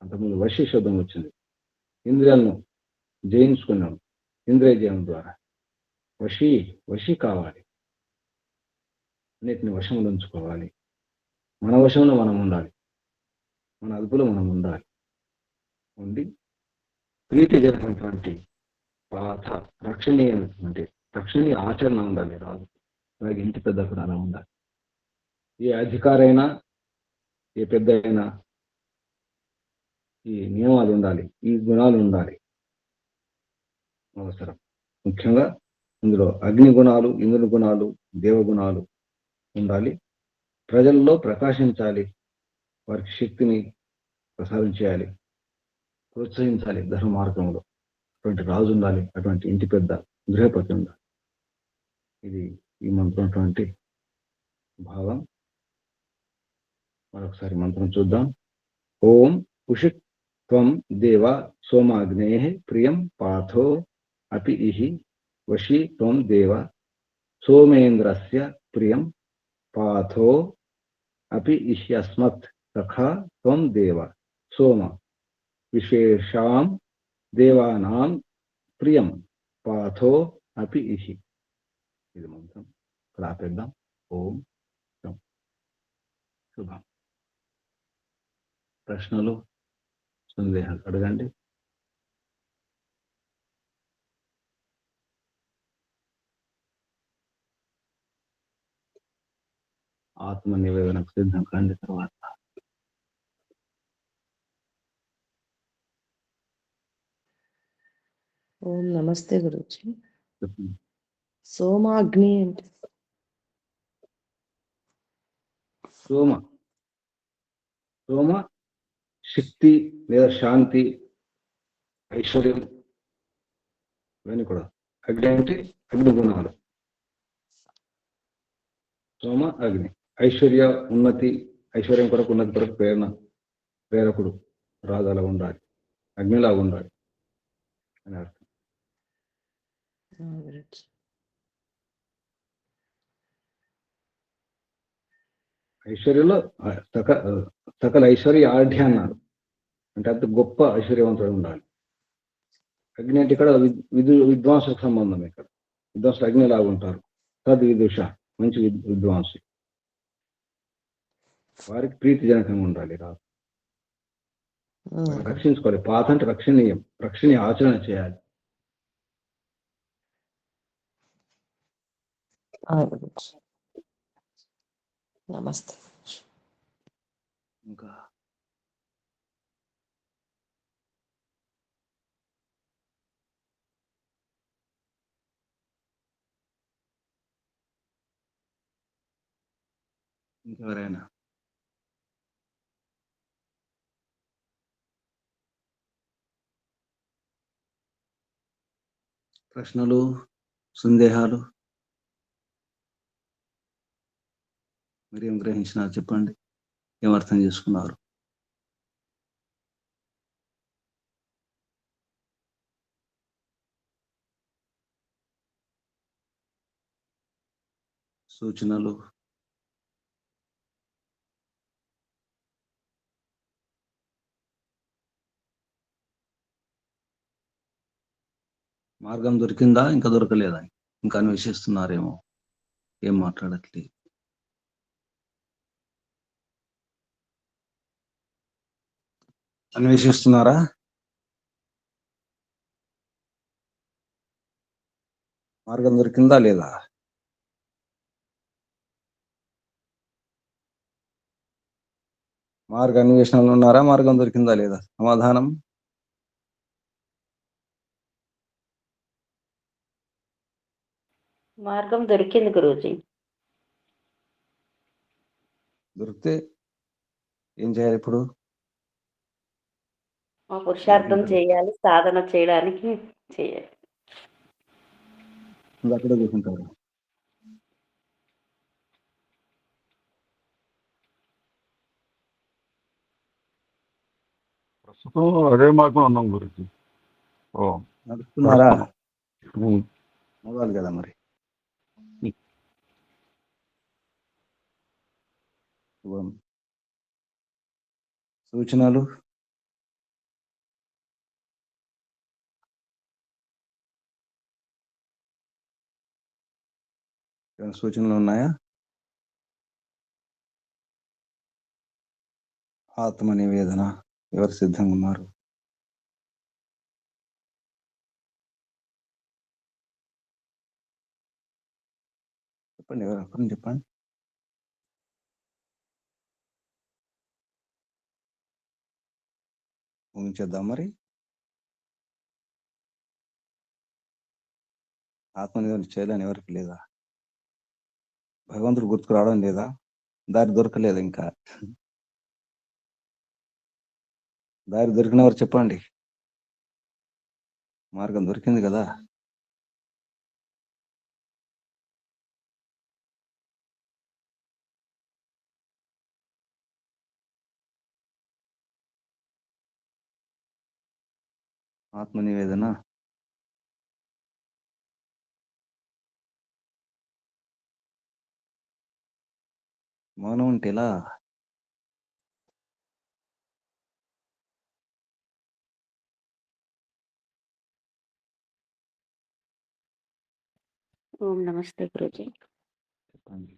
అంతకుముందు వశీ శబ్దం వచ్చింది. ఇంద్రియాలను జయించుకున్నాం. ఇంద్రియ జయం ద్వారా వశీ కావాలి. అన్నిటిని వశంలో ఉంచుకోవాలి. మన వశంలో మనం ఉండాలి. మన అదుపులో మనం ఉండాలి. ఉండి ప్రీతి జరిగినటువంటి పాత రక్షణీయ ఆచరణ ఉండాలి. రాదు అలాగే ఇంటి పెద్ద కూడా అలా ఉండాలి. ఏ అధికారైనా, ఏ పెద్ద అయినా ఈ నియమాలు ఉండాలి, ఈ గుణాలు ఉండాలి, అవసరం. ముఖ్యంగా ఇందులో అగ్ని గుణాలు, ఇంద్రుని గుణాలు, దేవగుణాలు ఉండాలి. ప్రజల్లో ప్రకాశించాలి. వారికి శక్తిని ప్రసారం చేయాలి, ప్రోత్సహించాలి ధర్మ మార్గంలో. అటువంటి రాజు ఉండాలి, అటువంటి ఇంటి పెద్ద గృహపతి ఉండాలి. ఇది ఈ మంత్రం భావం. మరొకసారి మంత్రం చూద్దాం. ఓం ఉషిత్ త్వం దేవ సోమాగ్నే ప్రియం పాథో అపి ఇహి వశీ త్వం దేవ సోమేంద్రస్య ప్రియం పాథో అపి ఇహ్యస్మత్ సఖా త్వం దేవ సోమ విశేషాం దేవానాం ప్రియం పాథో అపి ఇహి. ఇది మంత్రం. ప్రార్థిద్దాం. ఓం శుభం. ప్రశ్నలు, సందేహాలు అడగండి. ఆత్మ నివేదనకు సిద్ధం కండి. తర్వాత ఓం నమస్తే గురుజీ. చెప్పండి. సోమాగ్ని అంటే సోమ శక్తి లేదా శాంతి, ఐశ్వర్యం, ఇవన్నీ కూడా. అగ్ని అంటే అగ్ని గుణాలు. సోమ అగ్ని. ఐశ్వర్య, ఉన్నతి, ఐశ్వర్యం కొరకు, ఉన్నతి కొరకు ప్రేరకుడు రాజు అలా ఉండాలి, అగ్నిలా ఉండాలి అని అర్థం. ఐశ్వర్యంలో సకల ఐశ్వర్య ఆఢ్య అన్నారు. అంటే అంత గొప్ప ఐశ్వర్యవంతుడు ఉండాలి. అగ్ని అంటే ఇక్కడ విద్వాంసులకు సంబంధం. ఇక్కడ విద్వాంసులు అగ్నిలాగా ఉంటారు. విదుష మంచి విద్వాంసులు. వారికి ప్రీతిజనకంగా ఉండాలి. రాదు రక్షించుకోవాలి. పాత అంటే రక్షణీయ ఆచరణ చేయాలి. నమస్తే. ఇంకా ఇంకెవరైనా? ప్రశ్నలు, సందేహాలు? మీరేం గ్రహించినారు చెప్పండి. ఏం అర్థం చేసుకున్నారు? సూచనలు? మార్గం దొరికిందా, ఇంకా దొరకలేదా? ఇంకా అన్వేషిస్తున్నారేమో, ఏం మాట్లాడట్లేదు. అన్వేషిస్తున్నారా? మార్గం దొరికిందా లేదా? మార్గ అన్వేషణలో ఉన్నారా? మార్గం దొరికిందా లేదా? సమాధానం? మార్గం దొరికింది గురూజీ. దొరికితే ఏం చేయాలి ఇప్పుడు? మా పురుషార్థం చేయాలి, సాధన చేయడానికి చేయాలి. అక్కడే కూర్చుంటారు. ప్రస్తుతం అదే మార్గంలో ఉన్నాం గురించి. ఓ నడుస్తున్నారా? ఉమ్. నడవాలి కదా మరి. శుభం. సూచనలు ఏమైనా సూచనలు ఉన్నాయా? ఆత్మ నివేదన ఎవరు సిద్ధంగా ఉన్నారు? చెప్పండి, ఎవరు చెప్పండి. ముగించేద్దాం మరి. ఆత్మ నివేదన చేయాలని ఎవరికి లేదా? భగవంతుడు గుర్తుకు రావడం లేదా? దారి దొరకలేదు ఇంకా. దారి దొరికినవారు చెప్పండి. మార్గం దొరికింది కదా. ఆత్మ నివేదన మౌనం ఉంటే ఎలా? ఓం నమస్తే గురుజీ. చెప్పండి.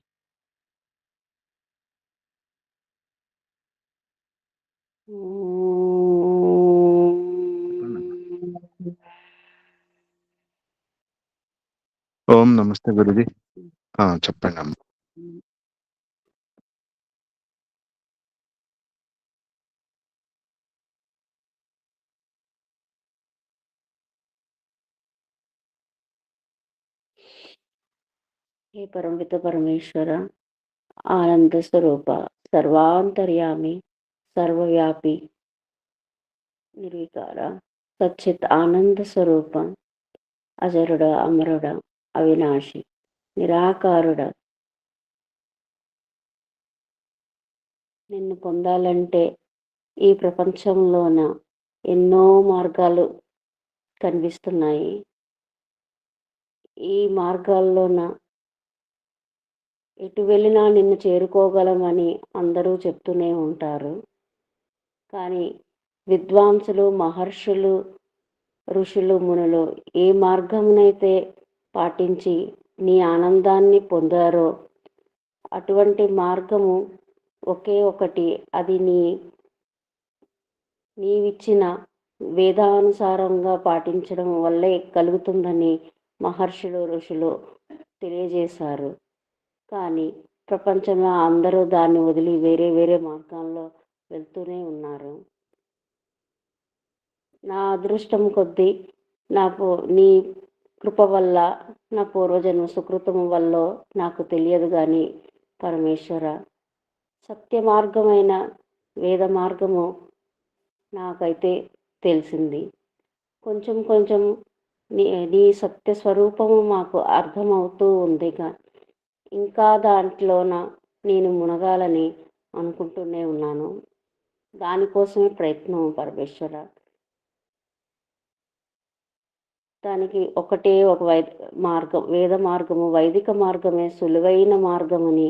ఓం నమస్తే గురుజీ. చెప్పండి అమ్మ. హే పరమిత పరమేశ్వర, ఆనంద స్వరూప, సర్వాంతర్యామి, సర్వవ్యాపి, నిర్వికార, సచ్చిత్ ఆనంద స్వరూప, అజరుడ, అమరుడ, అవినాశి, నిరాకారుడ, నిన్ను పొందాలంటే ఈ ప్రపంచంలోన ఎన్నో మార్గాలు కనిపిస్తున్నాయి. ఈ మార్గాల్లోన ఎటు వెళ్ళినా నిన్ను చేరుకోగలమని అందరూ చెప్తూనే ఉంటారు. కానీ విద్వాంసులు, మహర్షులు, ఋషులు, మునులు ఏ మార్గమునైతే పాటించి నీ ఆనందాన్ని పొందారో అటువంటి మార్గము ఒకే ఒకటి. అది నీవిచ్చిన వేదానుసారంగా పాటించడం వల్లే కలుగుతుందని మహర్షులు, ఋషులు తెలియజేశారు. కానీ ప్రపంచంలో అందరూ దాన్ని వదిలి వేరే వేరే మార్గాల్లో వెళ్తూనే ఉన్నారు. నా అదృష్టం కొద్దీ నీ కృప వల్ల, నా పూర్వజన్మ సుకృతము వల్ల నాకు తెలియదు కానీ పరమేశ్వర, సత్య మార్గమైన వేద మార్గము నాకైతే తెలిసింది. కొంచెం కొంచెం నీ సత్య స్వరూపము మాకు అర్థమవుతూ ఉంది. ఇంకా దాంట్లోన నేను మునగాలని అనుకుంటూనే ఉన్నాను. దానికోసమే ప్రయత్నం పరమేశ్వర. దానికి ఒకటే ఒక మార్గం, వేద మార్గము, వైదిక మార్గమే సులువైన మార్గమని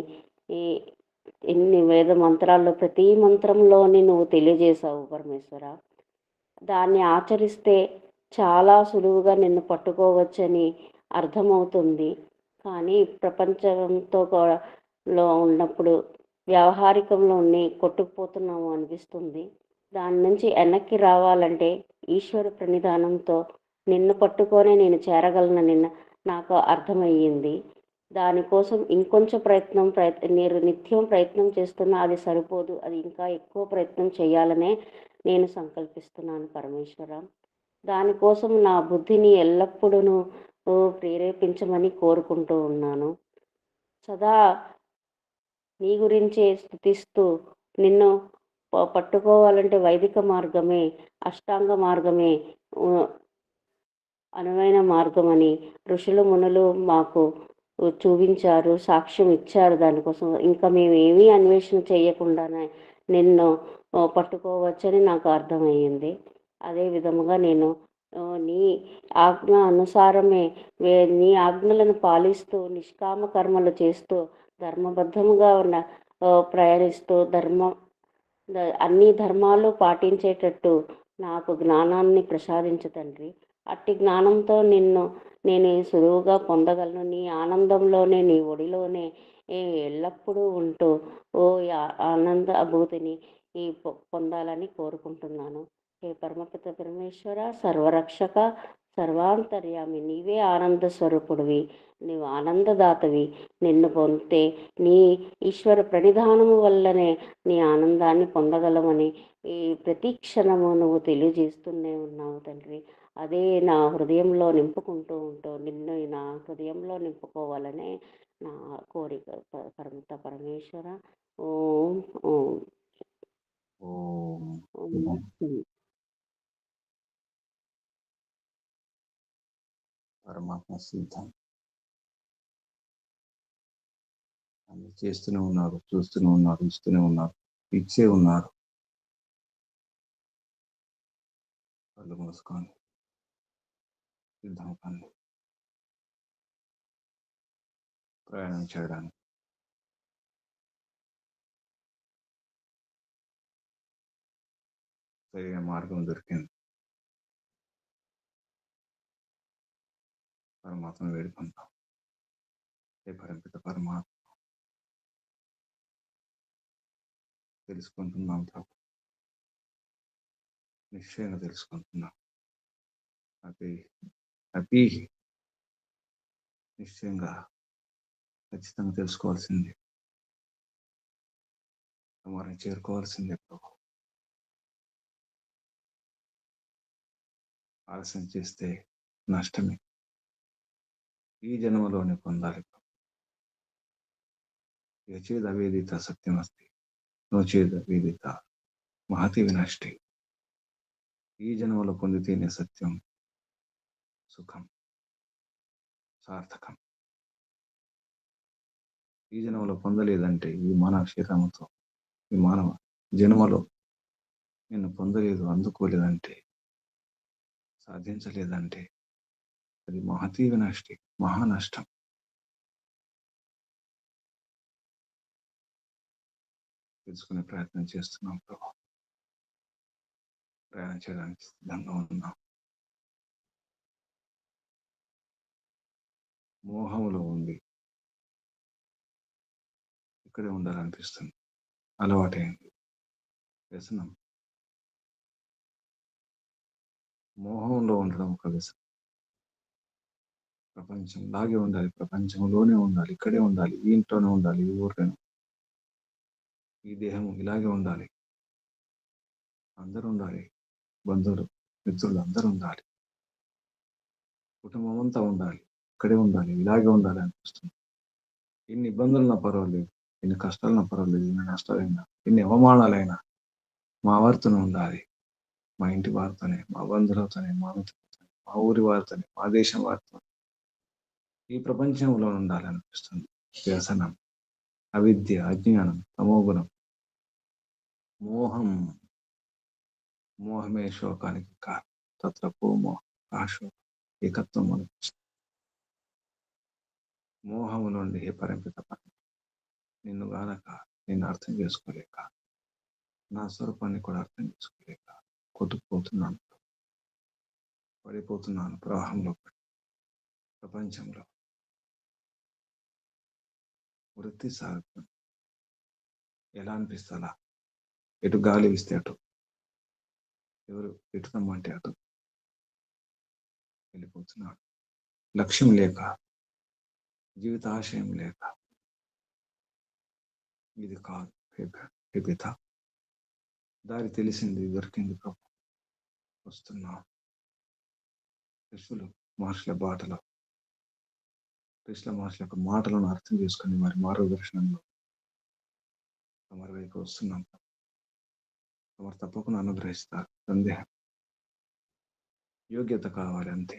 ఎన్ని వేద మంత్రాల్లో ప్రతి మంత్రంలోని నువ్వు తెలియజేశావు పరమేశ్వర. దాన్ని ఆచరిస్తే చాలా సులువుగా నిన్ను పట్టుకోవచ్చని అర్థమవుతుంది. కానీ ప్రపంచంతో ఉన్నప్పుడు వ్యవహారికంలో కొట్టుకుపోతున్నాము అనిపిస్తుంది. దాని నుంచి వెనక్కి రావాలంటే ఈశ్వర ప్రణిధానంతో నిన్ను పట్టుకొనే నేను చేరగలనని నాకు అర్థమయ్యింది. దానికోసం ఇంకొంచెం నేను నిత్యం ప్రయత్నం చేస్తున్నా. అది సరిపోదు, అది ఇంకా ఎక్కువ ప్రయత్నం చేయాలనే నేను సంకల్పిస్తున్నాను పరమేశ్వర. దానికోసం నా బుద్ధిని ఎల్లప్పుడూ ప్రేరేపించమని కోరుకుంటూ ఉన్నాను. సదా నీ గురించే స్తుతిస్తూ నిన్ను పట్టుకోవాలంటే వైదిక మార్గమే, అష్టాంగ మార్గమే అనువైన మార్గమని ఋషులు, మునులు మాకు చూపించారు, సాక్ష్యం ఇచ్చారు. దానికోసం ఇంకా మేము ఏమీ అన్వేషణ చేయకుండానే నిన్ను పట్టుకోవచ్చని నాకు అర్థమయ్యింది. అదే విధముగా నేను నీ ఆజ్ఞ అనుసారమే నీ ఆజ్ఞలను పాలిస్తూ నిష్కామ కర్మలు చేస్తూ ధర్మబద్ధముగా ప్రయాణిస్తూ అన్ని ధర్మాలు పాటించేటట్టు నాకు జ్ఞానాన్ని ప్రసాదించు తండ్రి. అట్టి జ్ఞానంతో నేను సులువుగా పొందగలను. నీ ఆనందంలోనే నీ ఒడిలోనే ఎల్లప్పుడూ ఉంటూ ఆనంద అనుభూతిని పొందాలని కోరుకుంటున్నాను. హే పరమపిత పరమేశ్వర, సర్వరక్షక, సర్వాంతర్యామి, నీవే ఆనంద స్వరూపుడివి, నీవు ఆనందదాతవి. నిన్ను పొందితే నీ ఈశ్వర ప్రణిధానము వల్లనే నీ ఆనందాన్ని పొందగలమని ఈ ప్రతి క్షణము నువ్వు తెలియజేస్తూనే ఉన్నావు తండ్రి. అదే నా హృదయంలో నింపుకుంటూ నిన్ను నా హృదయంలో నింపుకోవాలనే నా కోరిక. పరమత పరమేశ్వర. ఓం ఓం ఓం ఓం. పరమాత్మ సిద్ధం. అన్ని చేస్తూనే ఉన్నారు, చూస్తూనే ఉన్నారు, ఇస్తూనే ఉన్నారు, ఇచ్చే ఉన్నారు. కళ్ళు మూసుకొని సిద్ధం కానీ ప్రయాణం చేయడానికి. సరైన మార్గం దొరికింది. పరమాత్మ వేడుకుంటాం. ఏ పరమిత పరమాత్మ తెలుసుకుంటున్నాం ప్రభు, నిశ్చయంగా తెలుసుకుంటున్నాం. అతి నిశ్చయంగా ఖచ్చితంగా తెలుసుకోవాల్సింది, వారిని చేరుకోవాల్సిందే ప్రభు. ఆలస్యం చేస్తే నష్టమే. ఈ జన్మలోనే పొందాలి. యచేద్ అవేదిత సత్యమస్తి, నోచేద్ అవేదిత మహతి వినష్టి. ఈ జన్మలో పొందితేనే సత్యం, సుఖం, సార్థకం. ఈ జన్మలో పొందలేదంటే, ఈ మానవ శరీరంతో ఈ మానవ జన్మలో నిన్ను పొందలేదు, అందుకోలేదంటే, సాధించలేదంటే అది మహతీ వినష్టి, మహానష్టం. తెలుసుకునే ప్రయత్నం చేస్తున్నాం ప్రభు. ప్రయాణం చేయడానికి సిద్ధంగా ఉన్నాం. మోహంలో ఉంది, ఇక్కడే ఉండాలనిపిస్తుంది, అలవాటైంది. వ్యసనం. మోహంలో ఉండడం ఒక వ్యసనం. ప్రపంచం లాగే ఉండాలి, ప్రపంచంలోనే ఉండాలి, ఇక్కడే ఉండాలి, ఈ ఇంట్లోనే ఉండాలి, ఈ ఊర్లోనే, ఈ దేహం ఇలాగే ఉండాలి, అందరూ ఉండాలి, బంధువులు మిత్రులు అందరూ ఉండాలి, కుటుంబం అంతా ఉండాలి, ఇక్కడే ఉండాలి, ఇలాగే ఉండాలి అనిపిస్తుంది. ఎన్ని ఇబ్బందులున్నా పర్వాలేదు, ఎన్ని కష్టాలున్నా పర్వాలేదు, ఎన్ని నష్టాలైనా, ఎన్ని అవమానాలైనా మా వారితోనే ఉండాలి, మా ఇంటి వారితోనే, మా బంధువులతోనే, మా మిత్రులతోనే, మా ఊరి వారితోనే, మా దేశం వారితో, ఈ ప్రపంచంలో ఉండాలనిపిస్తుంది. వ్యసనం, అవిద్య, అజ్ఞానం, తమోగుణం, మోహం. మోహమే శోకానికి కారణం. తత్ర మోహ ఆశోక ఏకత్వం అనిపిస్తుంది. మోహము నుండి ఏ పరిమిత పని నిన్ను గానక, నిన్ను అర్థం చేసుకోలేక, నా స్వరూపాన్ని కూడా అర్థం చేసుకోలేక కొట్టుకుపోతున్నాను, పడిపోతున్నాను ప్రవాహంలో. ప్రపంచంలో వృత్తి సాగుతుంది. ఎలా అనిపిస్తా, ఎటు గాలి ఇస్తే అటు, ఎవరు ఎటుతమ్మంటే అటు వెళ్ళిపోతున్నాడు. లక్ష్యం లేక, జీవిత ఆశయం లేక. ఇది కాదు హే పిత. దారి తెలిసింది, దొరికింది ప్రభు. వస్తున్నాం. ఋషులు మహర్షుల బాటలో, ఋషుల మహర్షుల యొక్క మాటలను అర్థం చేసుకుని మరి మార్గదర్శనంలో తమరి వైపు వస్తున్నాం. తమరు తప్పకుండా అనుగ్రహిస్తారు. సందేహం. యోగ్యత కావాలి అంతే.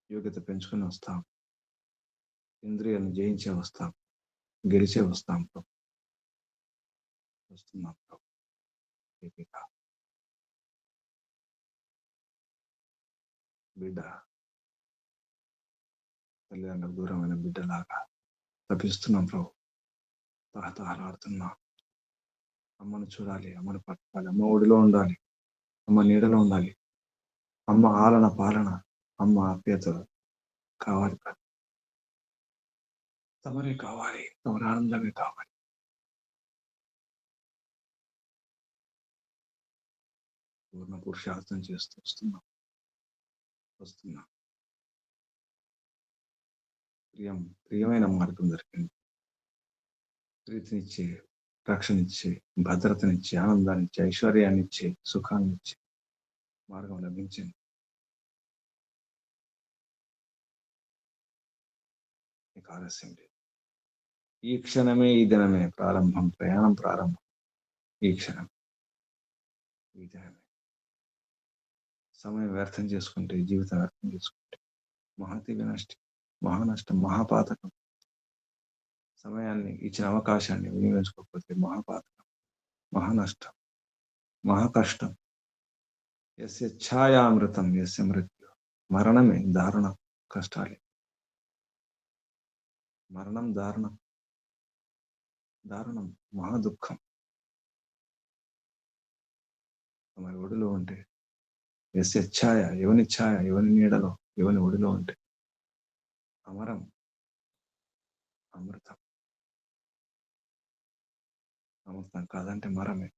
యోగ్యత పెంచుకొని వస్తాం. ఇంద్రియాలను జయించే వస్తాం, గెలిచే వస్తాం. వస్తున్నాం ప్రభు. దీపిక బిడ్డ తల్లిదండ్రులకు దూరమైన బిడ్డలాగా తప్పిస్తున్నాం ప్రభు. తహతహలాడుతున్నాం. అమ్మను చూడాలి, అమ్మను పట్టుకోవాలి, అమ్మ ఒడిలో ఉండాలి, అమ్మ నీడలో ఉండాలి, అమ్మ ఆలన పాలన, అమ్మ ఆప్యాయతలు కావాలి. తమరే కావాలి, తమరి ఆనందమే కావాలి. పూర్ణ పురుషార్థం చేస్తూ వస్తున్నాం. ప్రియమైన మార్గం దొరికింది. ప్రీతినిచ్చే, రక్షణిచ్చే, భద్రతనిచ్చే, ఆనందాన్నిచ్చే, ఐశ్వర్యాన్నిచ్చే, సుఖాన్నిచ్చే మార్గం లభించింది. నీకు ఆలస్యం లేదు. ఈ క్షణమే, ఈ దినమే ప్రారంభం, ప్రయాణం ప్రారంభం. ఈ క్షణం, ఈ దినమే. సమయం వ్యర్థం చేసుకుంటే, జీవితం వ్యర్థం చేసుకుంటే మహానష్టం, మహాపాతకం. సమయాన్ని ఇచ్చిన అవకాశాన్ని వినియోగించుకోకపోతే మహాపాతకం, మహానష్టం, మహాకష్టం. యస్య ఛాయామృతం యస్య మృత్యు. మరణమే దారుణ కష్టాలే. మరణం దారుణం, మహా దుఃఖం. మరి ఒడిలో ఉంటే యస్య ఛాయ, ఎవని నీడలో, ఎవని ఒడిలో ఉంటే అమరం, అమృతం. అమృతం కాదంటే మరణమే,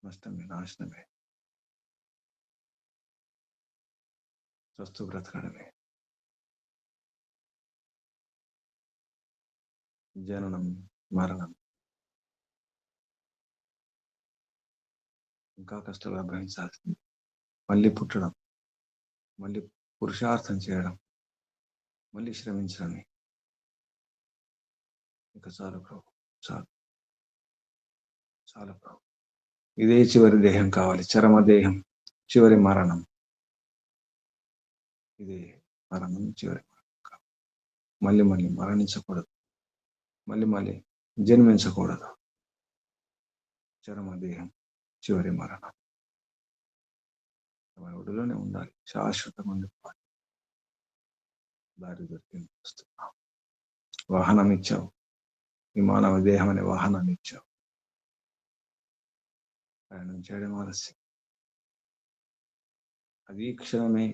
నష్టమే, నాశనమే. చస్తూ బ్రతకడమే. జననం, మరణం. ఇంకా కష్టాలు అనుభవించాల్సింది. మళ్ళీ పుట్టడం, మళ్ళీ పురుషార్థం చేయడం, మళ్ళీ శ్రమించడమే. ఇంకా చాలు ప్రభు, చాలు ప్రభు. ఇదే చివరి దేహం కావాలి, చరమ దేహం, చివరి మరణం. ఇదే మరణం, చివరి మరణం కావాలి. మళ్ళీ మరణించకూడదు, మళ్ళీ జన్మించకూడదు. చరమ దేహం, చివరి మరణం. ఒడిలోనే ఉండాలి, శాశ్వతంగా దారి దొరికింది. వస్తున్నాం. వాహనం ఇచ్చావు, ఈ మానవ దేహం అనే వాహనాన్ని ఇచ్చావు. ప్రయాణం చేయడం ఆలస్యం. అది ఈ క్షణమే,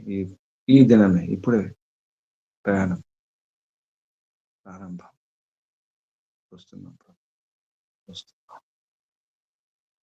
ఈ దినమే, ఇప్పుడే ప్రయాణం ప్రారంభం. వస్తున్నాం.